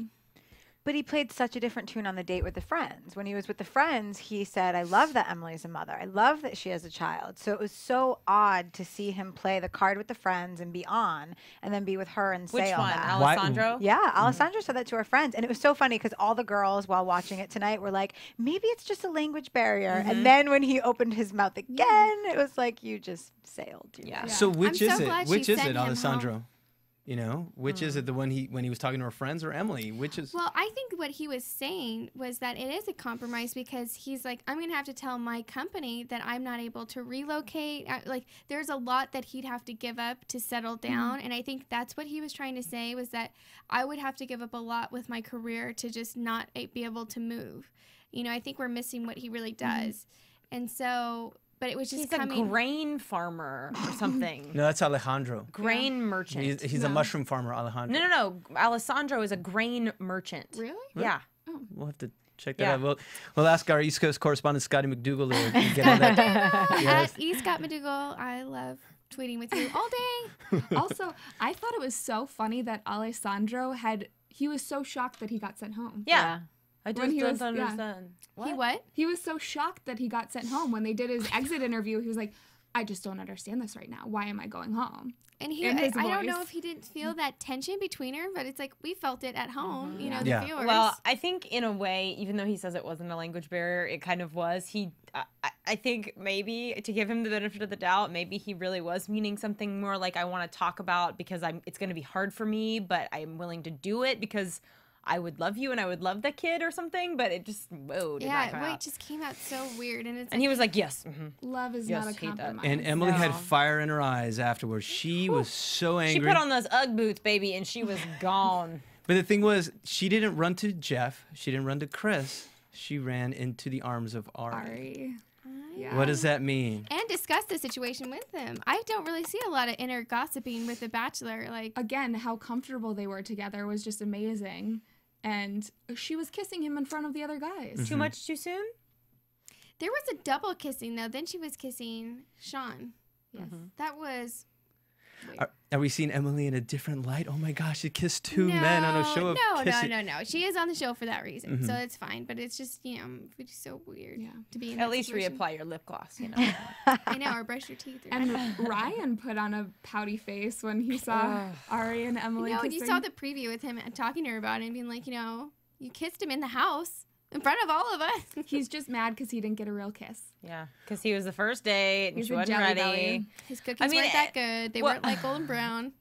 But he played such a different tune on the date with the friends. When he was with the friends, he said, I love that Emily's a mother. I love that she has a child. So it was so odd to see him play the card with the friends and be on, and then be with her and say all that. Alessandro? Yeah, Alessandro said that to her friends. And it was so funny because all the girls, while watching it tonight, were like, maybe it's just a language barrier. And then when he opened his mouth again, it was like, you just sailed. Yeah. So which is it? Which is it, Alessandro? You know, which is it, the one when he was talking to her friends, or Emily? Which is? Well, I think what he was saying was that it is a compromise because he's like, I'm going to have to tell my company that I'm not able to relocate. Like, there's a lot that he'd have to give up to settle down. And I think that's what he was trying to say, was that I would have to give up a lot with my career to just not be able to move. You know, I think we're missing what he really does. And so... But it was just a grain farmer or something. No, that's Alejandro. Grain merchant. He's a mushroom farmer, Alejandro. No. Alessandro is a grain merchant. Really? Yeah. Oh. We'll have to check that out. We'll ask our East Coast correspondent, Scotty McDougal, to get on that. At East Scott McDougal, I love tweeting with you all day. Also, I thought it was so funny that Alessandro he was so shocked that he got sent home. Yeah. I When he just was- don't understand. He what? He was so shocked that he got sent home. When they did his exit interview, he was like, I just don't understand this right now. Why am I going home? And I don't know if he didn't feel that tension between her, but it's like we felt it at home, you know, the viewers. Well, I think in a way, even though he says it wasn't a language barrier, it kind of was. I think maybe to give him the benefit of the doubt, maybe he really was meaning something more like I want to talk about because it's going to be hard for me, but I'm willing to do it because I would love you and I would love the kid or something, but it just, did not come out. It just came out so weird. And he was like, yes. Love is not a compromise. And Emily had fire in her eyes afterwards. She was so angry. She put on those Ugg boots, baby, and she was gone. But the thing was, she didn't run to Jeff. She didn't run to Chris. She ran into the arms of Ari. Yeah. What does that mean? And discuss the situation with him. I don't really see a lot of inner gossiping with The Bachelor. Like, again, how comfortable they were together was just amazing. And she was kissing him in front of the other guys. Too much too soon? There was a double kissing, though. Then she was kissing Sean. Yes. That was... Are we seeing Emily in a different light? Oh my gosh, she kissed two men on a show of kissing. No. She is on the show for that reason, so it's fine. But it's just, you know, it's so weird to be in At least situation. reapply your lip gloss, you know. I know, or brush your teeth. And Ryan put on a pouty face when he saw Ari and Emily kissing. You saw the preview with him talking to her about it and being like, you know, you kissed him in the house. In front of all of us. He's just mad because he didn't get a real kiss. Yeah, because he was the first date and she wasn't jelly ready. belly. His cookies weren't that good. They weren't like golden brown.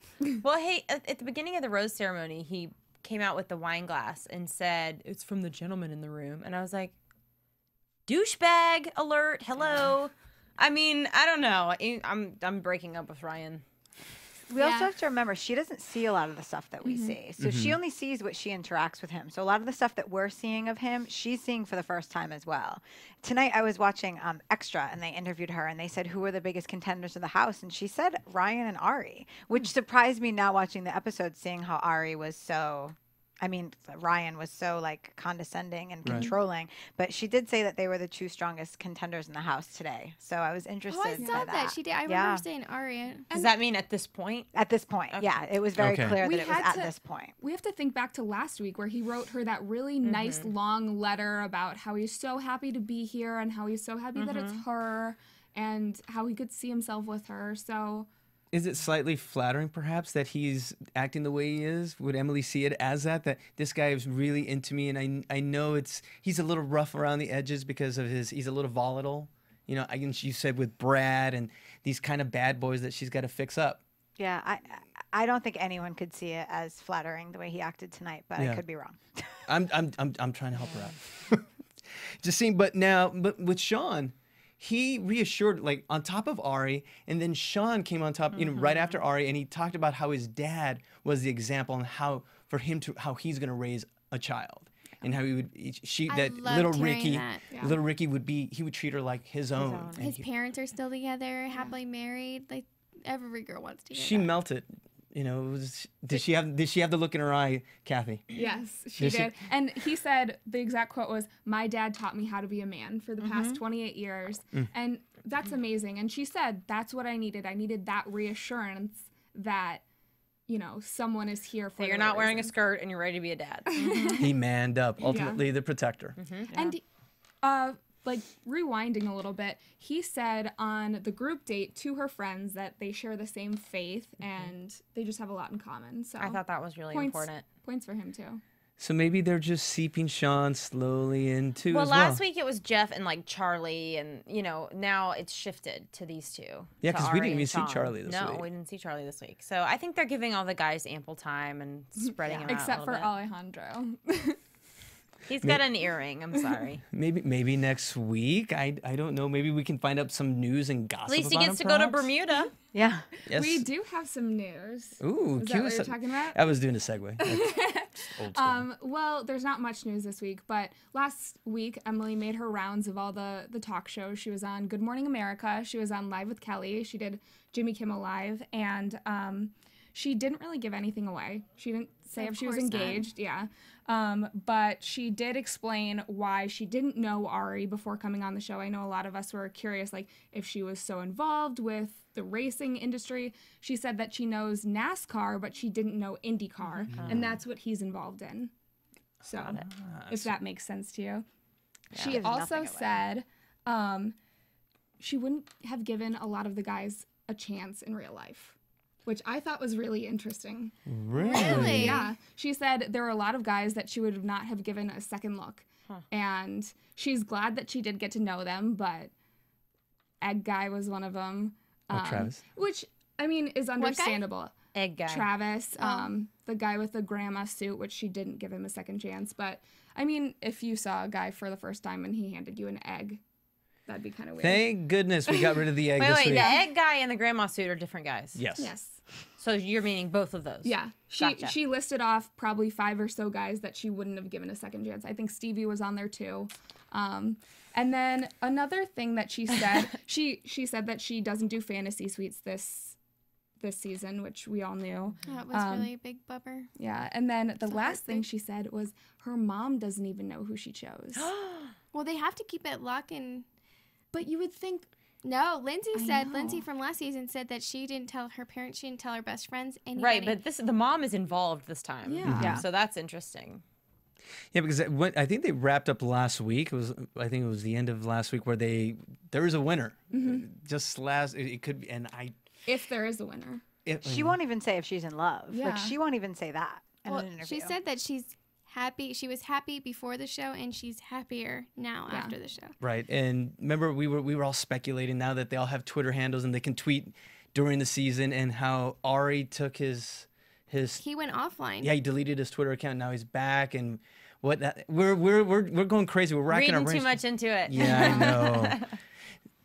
Well, hey, at the beginning of the rose ceremony, he came out with the wine glass and said, "It's from the gentleman in the room." And I was like, douchebag alert, hello. I mean, I don't know. I'm breaking up with Ryan. We also have to remember she doesn't see a lot of the stuff that we see. So she only sees what she interacts with him. So a lot of the stuff that we're seeing of him, she's seeing for the first time as well. Tonight I was watching Extra and they interviewed her and they said who were the biggest contenders of the house and she said Ryan and Ari, which surprised me now watching the episode, seeing how Ari was so... I mean, Ryan was so like condescending and controlling, but she did say that they were the two strongest contenders in the house today. So I was interested. Oh, I saw that. She did. I remember saying Ari. Does that mean at this point? At this point, yeah. It was very clear that it was at this point. We have to think back to last week where he wrote her that really nice long letter about how he's so happy to be here and how he's so happy that it's her and how he could see himself with her. So... Is it slightly flattering, perhaps, that he's acting the way he is? Would Emily see it as that this guy is really into me, and I know he's a little rough around the edges because of he's a little volatile. You know, you said with Brad and these kind of bad boys that she's got to fix up. Yeah, I don't think anyone could see it as flattering the way he acted tonight, but I could be wrong. I'm trying to help her out. Just seeing, but with Sean. He reassured, like, on top of Ari, and then Sean came on top, you know, right after Ari, and he talked about how his dad was the example and how he's going to raise a child, and how little Ricky would treat her like his own. His parents are still together, happily married. Like every girl wants to hear She melted. You know, did she have the look in her eye, Cathy? Yes, she did. And he said the exact quote was, "My dad taught me how to be a man for the past 28 years." And that's amazing. And she said, that's what I needed. I needed that reassurance that, you know, someone is here for that you're not wearing a skirt and you're ready to be a dad. He manned up, ultimately the protector. And like rewinding a little bit, he said on the group date to her friends that they share the same faith and they just have a lot in common. So I thought that was really important. Points for him too. So maybe they're just seeping Sean slowly into well, last week it was Jeff and like Charlie, and you know now it's shifted to these two. Yeah, because we didn't even see Charlie this week. No, we didn't see Charlie this week. So I think they're giving all the guys ample time and spreading them out except a for little Alejandro. He's got an earring. I'm sorry. Maybe next week. I don't know. Maybe we can find out some news and gossip. At least he about gets him, to go to perhaps? Bermuda. Yeah. Yes. We do have some news. Ooh, is that what you're talking about? I was doing a segue. Old school. Well, there's not much news this week, but last week Emily made her rounds of all the talk shows. She was on Good Morning America. She was on Live with Kelly. She did Jimmy Kimmel Live, and she didn't really give anything away. She didn't say if she was engaged. Yeah. But she did explain why she didn't know Ari before coming on the show. I know a lot of us were curious, like, if she was so involved with the racing industry. She said that she knows NASCAR, but she didn't know IndyCar, and that's what he's involved in. So, if that makes sense to you. Yeah. She also said she wouldn't have given a lot of the guys a chance in real life, which I thought was really interesting. Really? Yeah. She said there were a lot of guys that she would not have given a second look. And she's glad that she did get to know them, but Egg Guy was one of them. Travis. Which, I mean, is understandable. Egg Guy. Travis, the guy with the grandma suit, which she didn't give him a second chance. But, I mean, if you saw a guy for the first time and he handed you an egg, that'd be kind of weird. Thank goodness we got rid of the egg this Wait, week. the Egg Guy and the grandma suit are different guys. Yes. Yes. So you're meaning both of those? Yeah. She listed off probably 5 or so guys that she wouldn't have given a second chance. I think Stevie was on there too. And then another thing that she said, she said that she doesn't do fantasy suites this season, which we all knew. That was really a big bummer. Yeah. And then the last thing she said was her mom doesn't even know who she chose. Well, they have to keep it locked and... But you would think... No, Lindsay from last season said that she didn't tell her parents, she didn't tell her best friends, anybody. Right, but the mom is involved this time. Yeah. So that's interesting. Yeah, because I think they wrapped up last week. I think it was the end of last week where there was a winner. Just it could be, and if there is a winner. She won't even say if she's in love. Yeah. Like, she won't even say that in an interview. She said that she's happy. She was happy before the show, and she's happier now after the show. Right, and remember we were all speculating now that they all have Twitter handles and they can tweet during the season, and how Ari took his He went offline. Yeah, he deleted his Twitter account. Now he's back, and we're going crazy. We're racking our brains. Reading too much into it. Yeah, I know.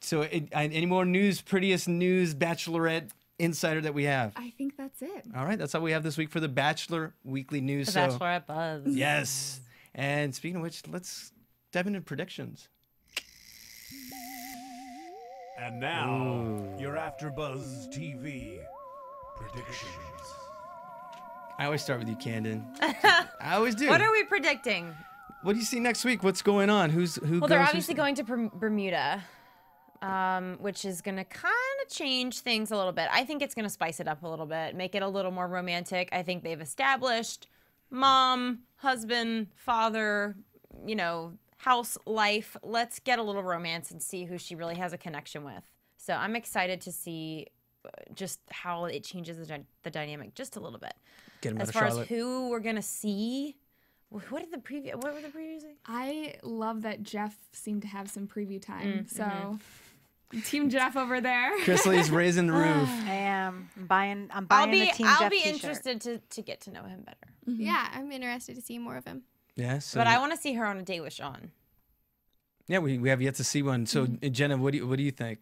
So, any more news? Prettiest news, Bachelorette insider that we have? I think that's it. All right, that's all we have this week for the Bachelor Weekly News. The Bachelorette Buzz. Yes. And speaking of which, let's dive into predictions. And now, your AfterBuzz TV predictions. I always start with you, Canden. I always do. What are we predicting? What do you see next week? What's going on? Who Well, goes? they're obviously going to Bermuda, which is going to kind of change things a little bit. I think it's going to spice it up a little bit, make it a little more romantic. I think they've established mom, husband, father, house life. Let's get a little romance and see who she really has a connection with. So I'm excited to see just how it changes the dynamic just a little bit. As far as who we're going to see, what were the previews say? I love that Jeff seemed to have some preview time. So, Team Jeff over there. Krisely's raising the roof. I am. I'm buying the Team Jeff I'll be t-shirt. interested to get to know him better. Yeah, I'm interested to see more of him. Yeah, so but I want to see her on a date with Sean. Yeah, we have yet to see one. So Jenna, what do you think?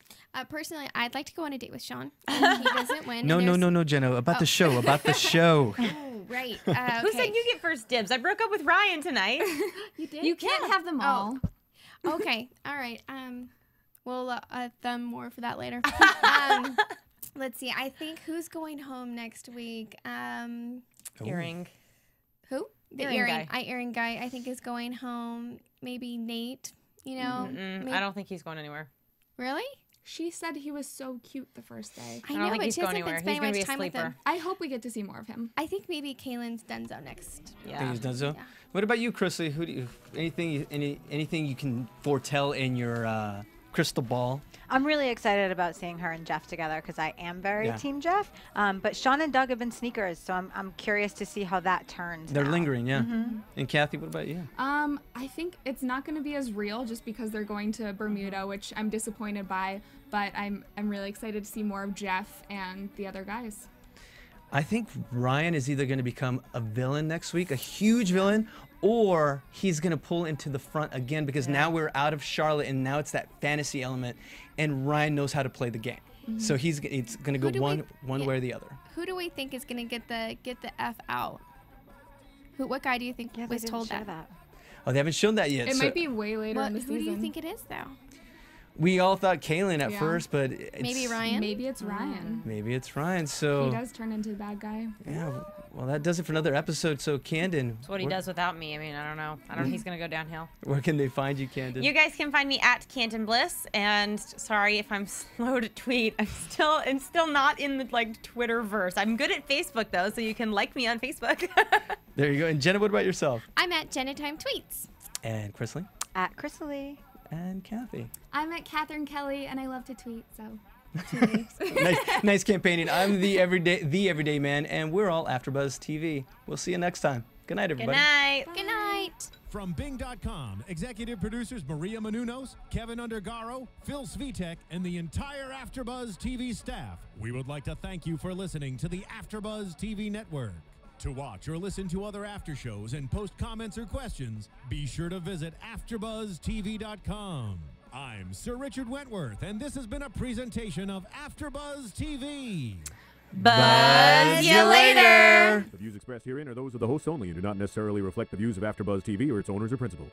Personally, I'd like to go on a date with Sean. And he doesn't win. No, Jenna. About the show. About the show. Oh, right. Who said you get first dibs? I broke up with Ryan tonight. You did? You can't have them all. Okay. All right. We'll thumb more for that later. Let's see. I think who's going home next week? Earring. Who? The earring guy. I think is going home. Maybe Nate. I don't think he's going anywhere. Really? She said he was so cute the first day. I don't think he's going anywhere. He's going to be a sleeper. I hope we get to see more of him. I think maybe Kaylin's Dunzo next. Yeah. Think he's Dunzo? Yeah. What about you, Krisily? Who do you anything you can foretell in your crystal ball? I'm really excited about seeing her and Jeff together because I am very Team Jeff. But Sean and Doug have been sneakers, so I'm curious to see how that turns. They're lingering, yeah. And Cathy, what about you? I think it's not going to be as real just because they're going to Bermuda, which I'm disappointed by. But I'm really excited to see more of Jeff and the other guys. I think Ryan is either going to become a villain next week, a huge villain, or he's going to pull into the front again because now we're out of Charlotte and now it's that fantasy element, and Ryan knows how to play the game. So it's going to go one way or the other. Who do we think is going to get the F out? What guy do you think was told that? Oh, they haven't shown that yet. It might be way later in the season. Who do you think it is, though? We all thought Kaylin at first, but maybe Ryan. Maybe it's Ryan. Maybe it's Ryan. So he does turn into a bad guy. Yeah. Well, that does it for another episode. So Canden, it's what he does without me. I mean, I don't know. I don't know if he's gonna go downhill. Where can they find you, Canden? You guys can find me at Canden Bliss. And sorry if I'm slow to tweet. I'm still not in the Twitterverse. I'm good at Facebook though, so you can like me on Facebook. There you go. And Jenna, what about yourself? I'm at Jenna Time Tweets. And Krisily? At Krisily. And Cathy. I'm at Catherine Kelley, and I love to tweet, so. Nice campaigning. I'm the everyday man, and we're all AfterBuzz TV. We'll see you next time. Good night, everybody. Good night. Good night. From Bing.com, executive producers Maria Menounos, Kevin Undergaro, Phil Svitek, and the entire AfterBuzz TV staff, we would like to thank you for listening to the AfterBuzz TV network. To watch or listen to other after shows and post comments or questions, be sure to visit AfterBuzzTV.com. I'm Sir Richard Wentworth, and this has been a presentation of AfterBuzz TV. Buzz you later. The views expressed herein are those of the hosts only and do not necessarily reflect the views of AfterBuzz TV or its owners or principals.